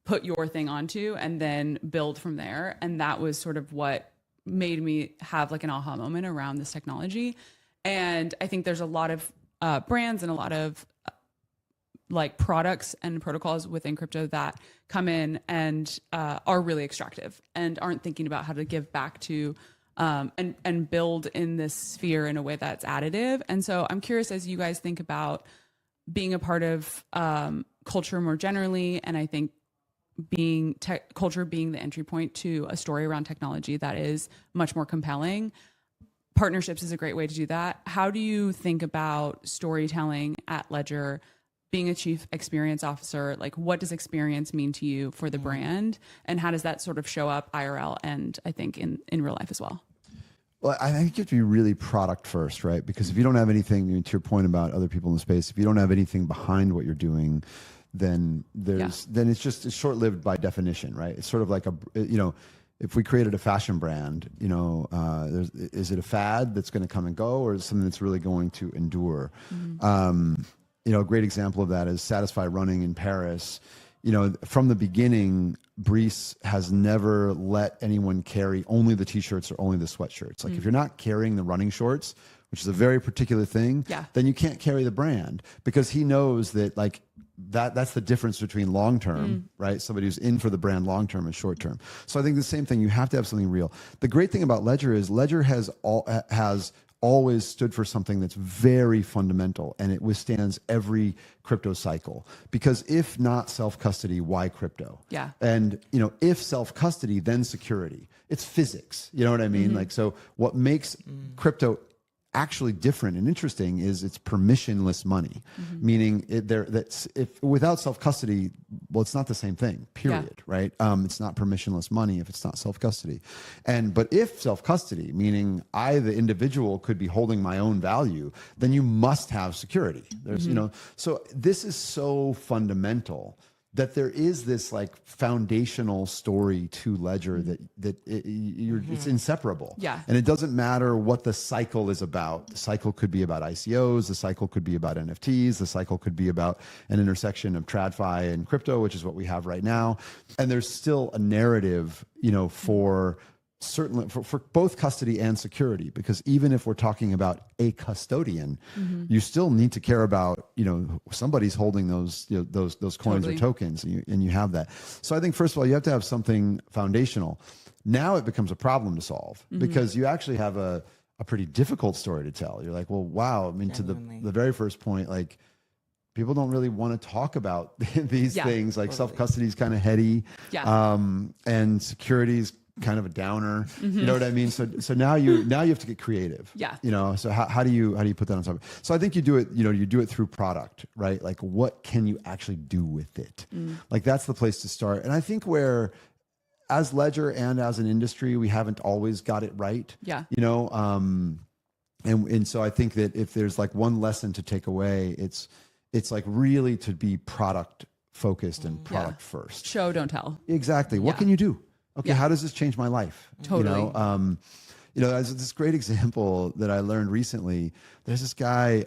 put your thing onto and then build from there. And that was sort of what made me have like an aha moment around this technology. And I think there's a lot of brands and a lot of like products and protocols within crypto that come in and are really extractive and aren't thinking about how to give back to and build in this sphere in a way that's additive. And so I'm curious, as you guys think about being a part of culture more generally, and I think culture being the entry point to a story around technology that is much more compelling. Partnerships is a great way to do that. How do you think about storytelling at Ledger, being a chief experience officer? Like, what does experience mean to you for the brand? And how does that sort of show up IRL and I think in real life as well? Well, I think you have to be really product first, right? Because if you don't have anything, to your point about other people in the space, if you don't have anything behind what you're doing, then it's short-lived by definition, right? It's sort of like if we created a fashion brand, is it a fad that's going to come and go, or is it something that's really going to endure? A great example of that is Satisfy Running in Paris. From the beginning, Brice has never let anyone carry only the t-shirts or only the sweatshirts. Like if you're not carrying the running shorts, which is a very particular thing, then you can't carry the brand, because he knows that that's the difference between long-term, right? Somebody who's in for the brand long-term and short-term. So I think the same thing, you have to have something real. The great thing about Ledger is Ledger has always stood for something that's very fundamental, and it withstands every crypto cycle. Because if not self-custody, why crypto? Yeah. And if self-custody, then security. It's physics. You know what I mean? So what makes crypto actually different and interesting is it's permissionless money, meaning if without self-custody, well, it's not the same thing, period, right? It's not permissionless money if it's not self-custody. But if self-custody, meaning I, the individual, could be holding my own value, then you must have security. There's, so this is so fundamental that there is this foundational story to Ledger it's inseparable. Yeah. And it doesn't matter what the cycle is about. The cycle could be about ICOs. The cycle could be about NFTs. The cycle could be about an intersection of TradFi and crypto, which is what we have right now. And there's still a narrative, for certainly for both custody and security, because even if we're talking about a custodian, you still need to care about somebody's holding those those coins or tokens, and you have that. So I think first of all you have to have something foundational. Now it becomes a problem to solve, because you actually have a pretty difficult story to tell. You're like, well, wow. I mean, Genuinely. to the very first point, people don't really want to talk about these things. Self-custody is kind of heady, and security's kind of a downer. You know what I mean? So now you have to get creative. So how do you put that on top? So I think you do it, you do it through product, right? Like what can you actually do with it? That's the place to start. And I think where as Ledger and as an industry, we haven't always got it right. And so I think that if there's one lesson to take away, it's really to be product focused and product first. Show, don't tell. Exactly. What can you do? Okay, how does this change my life? Totally. There's this great example that I learned recently. There's this guy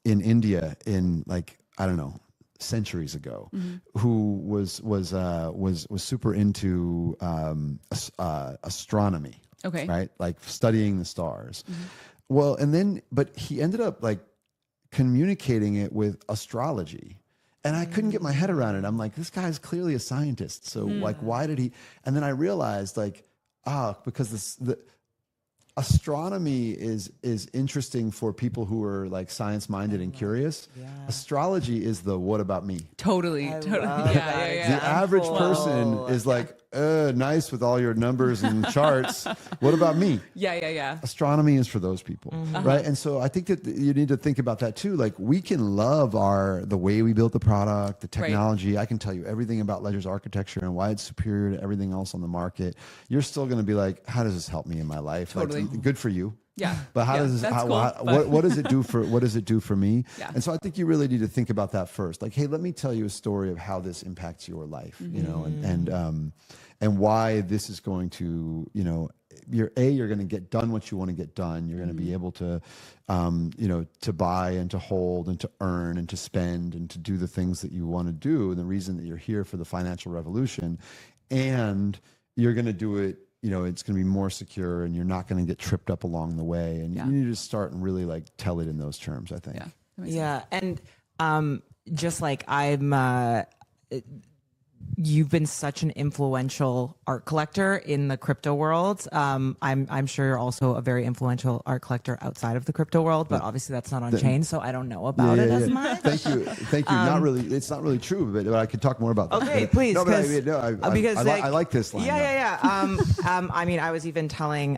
in India in I don't know, centuries ago, who was super into astronomy. Okay. Right, studying the stars. Well, but he ended up communicating it with astrology. And I couldn't get my head around it. I'm like, this guy's clearly a scientist. So why did he? And then I realized because the astronomy is interesting for people who are science minded and curious. Astrology is the what about me? Totally. The average person is nice with all your numbers and charts. What about me? Astronomy is for those people, right? And so I think that you need to think about that too. We can love the way we built the product, the technology. I can tell you everything about Ledger's architecture and why it's superior to everything else on the market. You're still going to be like, how does this help me in my life? Totally. Good for you. Yeah. But how does this, what does it do for me? Yeah. And so I think you really need to think about that first. Hey, let me tell you a story of how this impacts your life, and why this is going to, you're going to get done what you want to get done. You're going to be able to, to buy and to hold and to earn and to spend and to do the things that you want to do. And the reason that you're here for the financial revolution, and you're going to do it, it's going to be more secure, and you're not going to get tripped up along the way. And you need to start and really tell it in those terms, I think. And just I'm you've been such an influential art collector in the crypto world. I'm sure you're also a very influential art collector outside of the crypto world, but obviously that's not on chain, so I don't know about it as much. Thank you. Not really. It's not really true, but I could talk more about that. Okay, please. No, but I like this line. Yeah. I mean, I was even telling.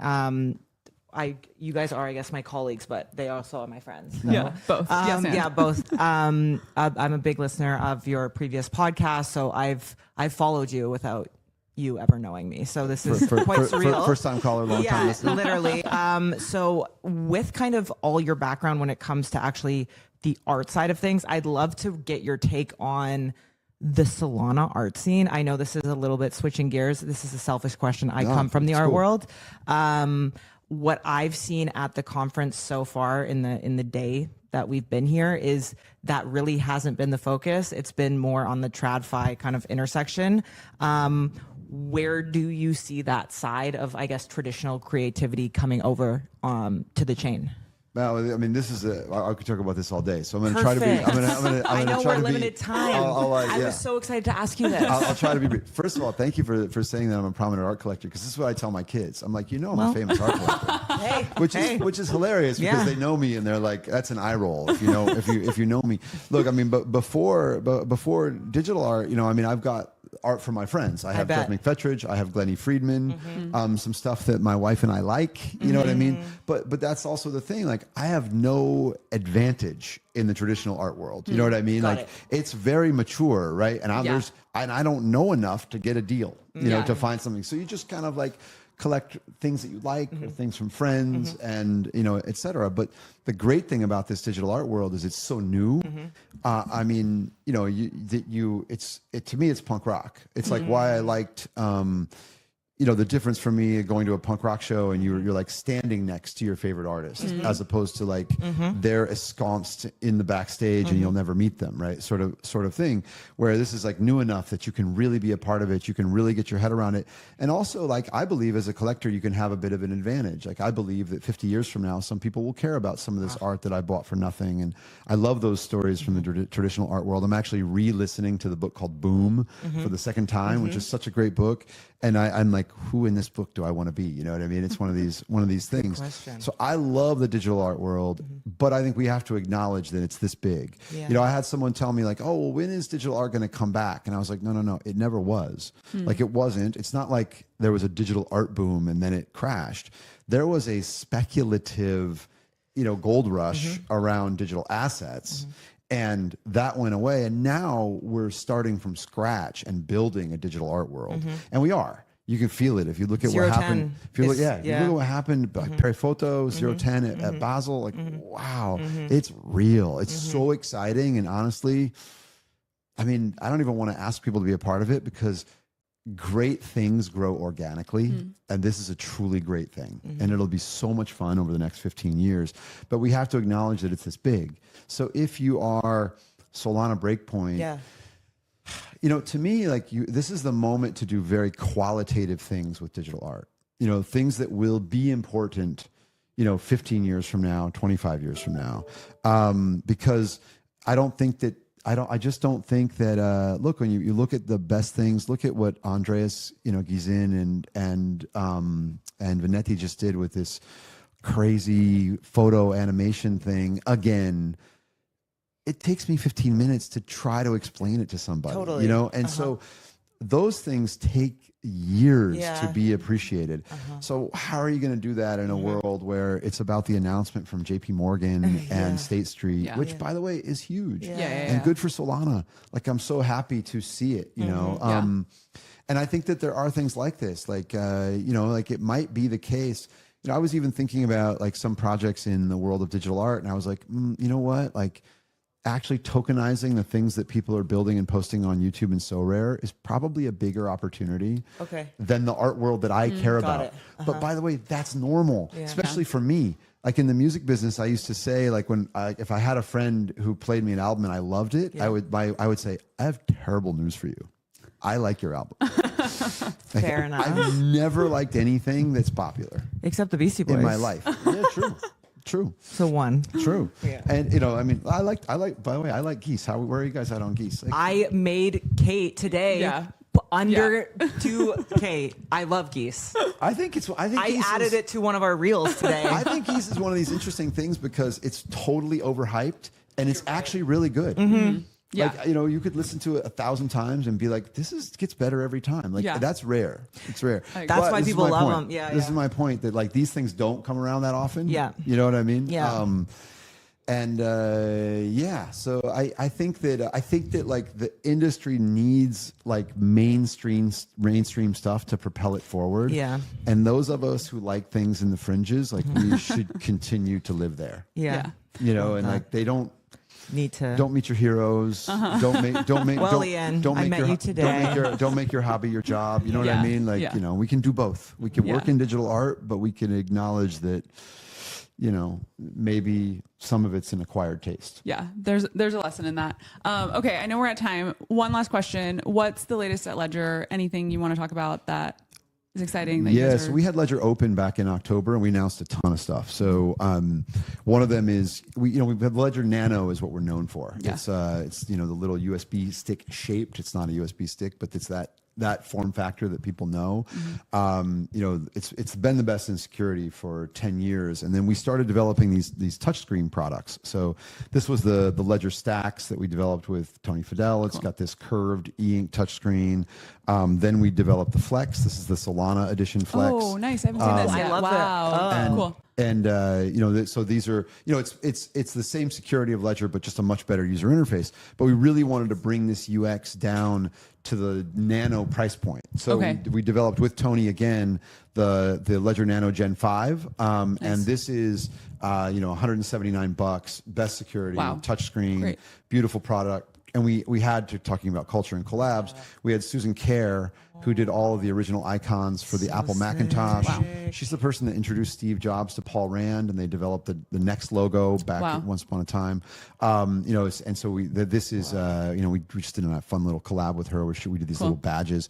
You guys are, I guess, my colleagues, but they also are my friends. So. Yeah, both. Yes, yeah, both. I'm a big listener of your previous podcast, so I've followed you without you ever knowing me. So this is quite surreal. First time caller, long time listener. Literally. So with kind of all your background when it comes to actually the art side of things, I'd love to get your take on the Solana art scene. I know this is a little bit switching gears. This is a selfish question. I come from the art world. What I've seen at the conference so far in the day that we've been here is that really hasn't been the focus. It's been more on the TradFi kind of intersection. Where do you see that side of, I guess, traditional creativity coming over to the chain? Well, I mean, this is I could talk about this all day, so I'm going to try to be. I know we're limited time. I was so excited to ask you this. I'll try to be brief. First of all, thank you for saying that I'm a prominent art collector, because this is what I tell my kids. I'm like, I'm a famous art collector, which is hilarious because they know me and they're like, that's an eye roll if you know me. Look, I mean, but before digital art, I mean, I've got art for my friends. I have Jeff McFetridge. I have Glennie Friedman. Some stuff that my wife and I like. You know what I mean? But that's also the thing. Like, I have no advantage in the traditional art world. You know what I mean? It's very mature, right? And I don't know enough to get a deal. To find something. So you just kind of like collect things that you like, or things from friends, and et cetera. But the great thing about this digital art world is it's so new. I mean, to me, it's punk rock. It's like why I liked, the difference for me going to a punk rock show and you're like standing next to your favorite artist, as opposed to like they're ensconced in the backstage and you'll never meet them, right? Sort of thing. Where this is like new enough that you can really be a part of it. You can really get your head around it. And also, like, I believe as a collector, you can have a bit of an advantage. Like, I believe that 50 years from now, some people will care about some of this art that I bought for nothing. And I love those stories from the traditional art world. I'm actually re-listening to the book called Boom for the second time, which is such a great book. And I'm like, who in this book do I want to be? You know what I mean? It's one of these things. So I love the digital art world, but I think we have to acknowledge that it's this big. Yeah. I had someone tell me like, oh, well, when is digital art going to come back? And I was like, no, it never was. Like, it wasn't. It's not like there was a digital art boom and then it crashed. There was a speculative, gold rush around digital assets. And that went away. And now we're starting from scratch and building a digital art world. And we are. You can feel it if you look at what happened. If you look, you look at what happened, like Perry Photo, 010 at Basel. Like, wow, it's real. It's so exciting. And honestly, I mean, I don't even want to ask people to be a part of it, because great things grow organically, and this is a truly great thing, and it'll be so much fun over the next 15 years. But we have to acknowledge that it's this big. So if you are Solana Breakpoint, to me, like, this is the moment to do very qualitative things with digital art. Things that will be important 15 years from now, 25 years from now, because I just don't think that, look, when you look at the best things, look at what Andreas, Gizin and Vanetti just did with this crazy photo animation thing. Again, it takes me 15 minutes to try to explain it to somebody, and so those things take years to be appreciated. So how are you going to do that in a world where it's about the announcement from JP Morgan and State Street, which by the way is huge and good for Solana. Like, I'm so happy to see it, and I think that there are things like this, like, like it might be the case. I was even thinking about like some projects in the world of digital art, and I was like, you know what? Like, actually tokenizing the things that people are building and posting on YouTube and SoRare is probably a bigger opportunity than the art world that I care about. But by the way, that's normal, especially for me. Like, in the music business, I used to say, like, if I had a friend who played me an album and I loved it, I would say, I have terrible news for you. I like your album. Fair enough. I've never liked anything that's popular. Except the Beastie Boys. In my life. Yeah, true. True. So 1. True. And I mean, I like. By the way, I like geese. Where are you guys at on geese? Like, I made Kate today. Yeah. Under 2K. I love geese. I think I added it to one of our reels today. I think geese is one of these interesting things because it's totally overhyped and it's actually really good. Mm-hmm. Yeah. Like, you could listen to it 1,000 times and be like, gets better every time. Like, that's rare. It's rare. That's why people love them. Yeah. This is my point, that like these things don't come around that often. Yeah. You know what I mean? Yeah. So I think that like the industry needs like mainstream stuff to propel it forward. Yeah. And those of us who like things in the fringes, like we should continue to live there. Yeah. And like they don't need to meet your heroes. Don't make well, Ian, don't make I met your, you today. don't make your hobby your job. You know what I mean? Like, we can do both. We can work in digital art, but we can acknowledge that maybe some of it's an acquired taste. Yeah, there's a lesson in that. Okay, I know we're at time. One last question. What's the latest at Ledger? Anything you want to talk about that is exciting? So we had Ledger open back in October and we announced a ton of stuff. So one of them is, we have Ledger Nano is what we're known for. Yeah. It's the little USB stick shaped. It's not a USB stick, but it's that form factor that people know. Mm-hmm. It's been the best in security for 10 years. And then we started developing these touchscreen products. So this was the Ledger Stacks that we developed with Tony Fidel. It's got this curved e-ink touchscreen. Then we developed the Flex. This is the Solana edition Flex. Oh, nice. I haven't seen this yet. I love that. Oh. Cool. And so these are, it's the same security of Ledger, but just a much better user interface. But we really wanted to bring this UX down to the Nano price point. So we developed with Tony again the Ledger Nano Gen 5, and this is $179, best security, touchscreen, beautiful product. And we had to, talking about culture and collabs, we had Susan Kerr, who did all of the original icons for the Apple Macintosh. Wow. She's the person that introduced Steve Jobs to Paul Rand, and they developed the Next logo back once upon a time. And so we just did a fun little collab with her where we did these little badges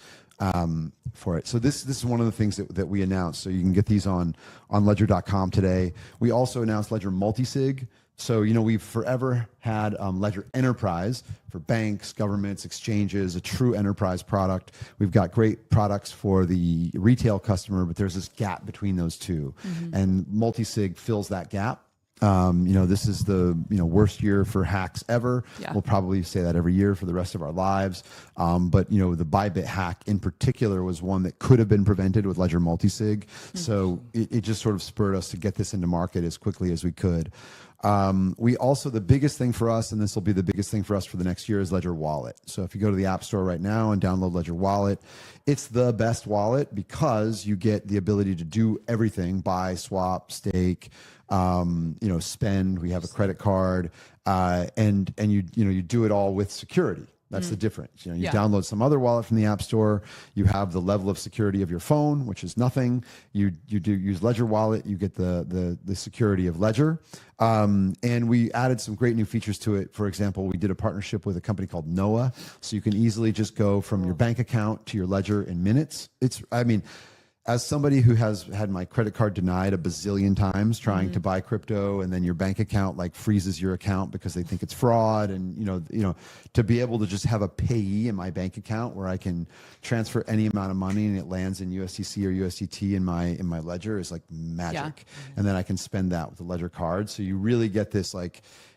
for it. So this is one of the things that we announced. So you can get these on ledger.com today. We also announced Ledger Multisig. So, we've forever had Ledger Enterprise for banks, governments, exchanges, a true enterprise product. We've got great products for the retail customer, but there's this gap between those two. Mm-hmm. And Multisig fills that gap. This is the worst year for hacks ever. Yeah. We'll probably say that every year for the rest of our lives. But the Bybit hack in particular was one that could have been prevented with Ledger Multisig. Mm-hmm. So it just sort of spurred us to get this into market as quickly as we could. We also, the biggest thing for us, and this will be the biggest thing for us for the next year, is Ledger Wallet. So if you go to the App Store right now and download Ledger Wallet, it's the best wallet because you get the ability to do everything: buy, swap, stake, spend. We have a credit card, and you do it all with security. That's the difference. You download some other wallet from the App Store. You have the level of security of your phone, which is nothing. You do use Ledger Wallet. You get the security of Ledger. And we added some great new features to it. For example, we did a partnership with a company called Noah, so you can easily just go from your bank account to your Ledger in minutes. As somebody who has had my credit card denied a bazillion times trying to buy crypto, and then your bank account like freezes your account because they think it's fraud, and to be able to just have a payee in my bank account where I can transfer any amount of money and it lands in USDC or USDT in my ledger is like magic. Yeah. And then I can spend that with the Ledger card. So you really get this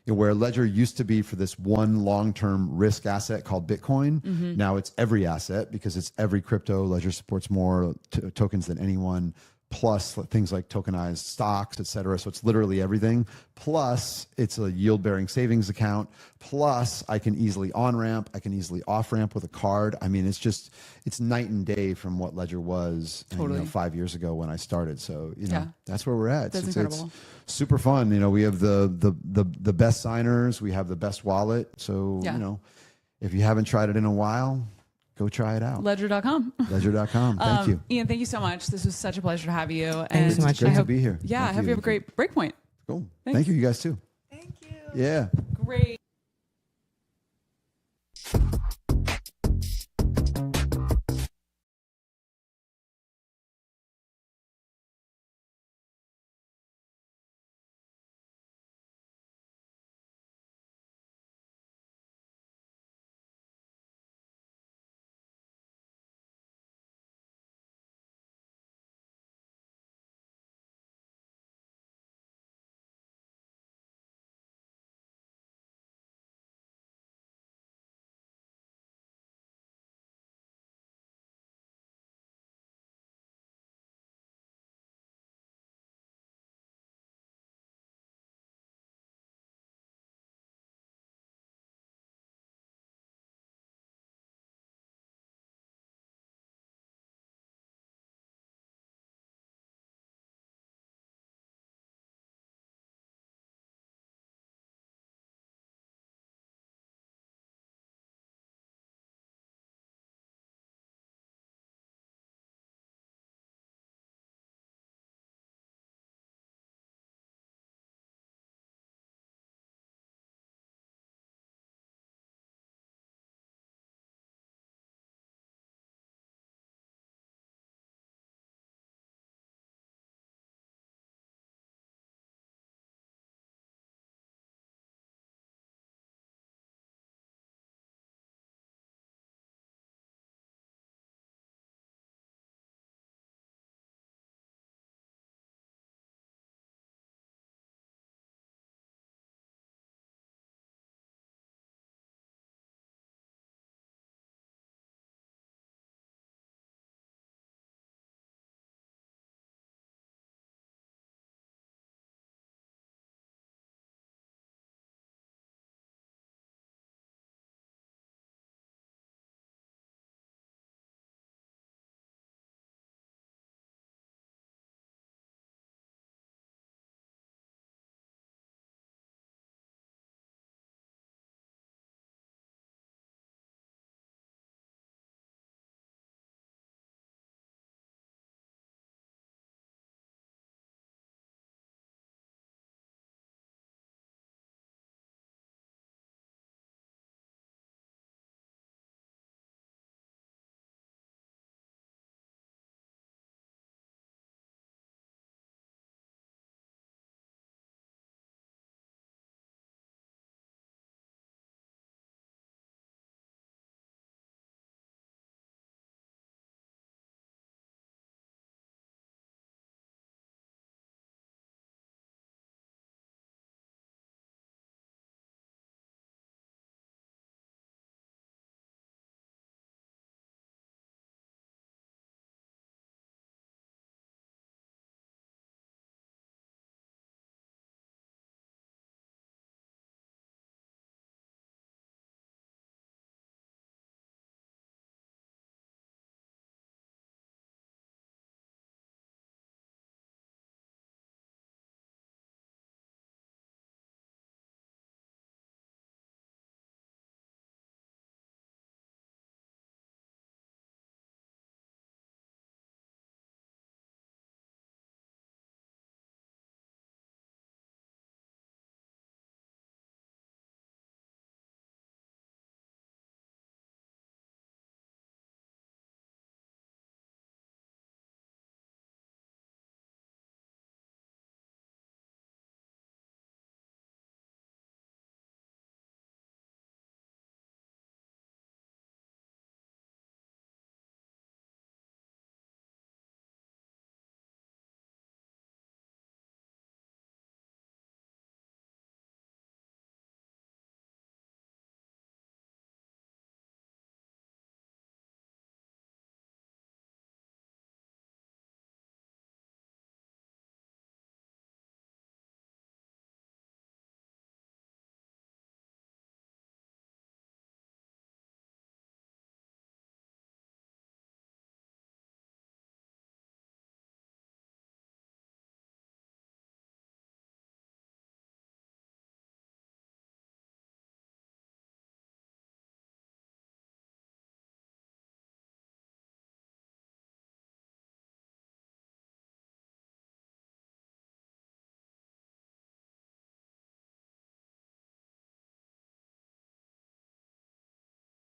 where Ledger used to be for this one long-term risk asset called Bitcoin. Mm-hmm. Now it's every asset because it's every crypto. Ledger supports more tokens than anyone, plus things like tokenized stocks, et cetera. So it's literally everything. Plus it's a yield-bearing savings account. Plus I can easily on-ramp. I can easily off-ramp with a card. I mean, it's night and day from what Ledger was 5 years ago when I started. So, that's where we're at. That's incredible. It's super fun. We have the best signers. We have the best wallet. So, if you haven't tried it in a while, go try it out. Ledger.com. Ledger.com. Thank you. Ian, thank you so much. This was such a pleasure to have you. Thank you so much. Great to be here. Yeah, I hope you have a great Breakpoint. Cool. Thank you. You guys too. Thank you. Yeah. Great.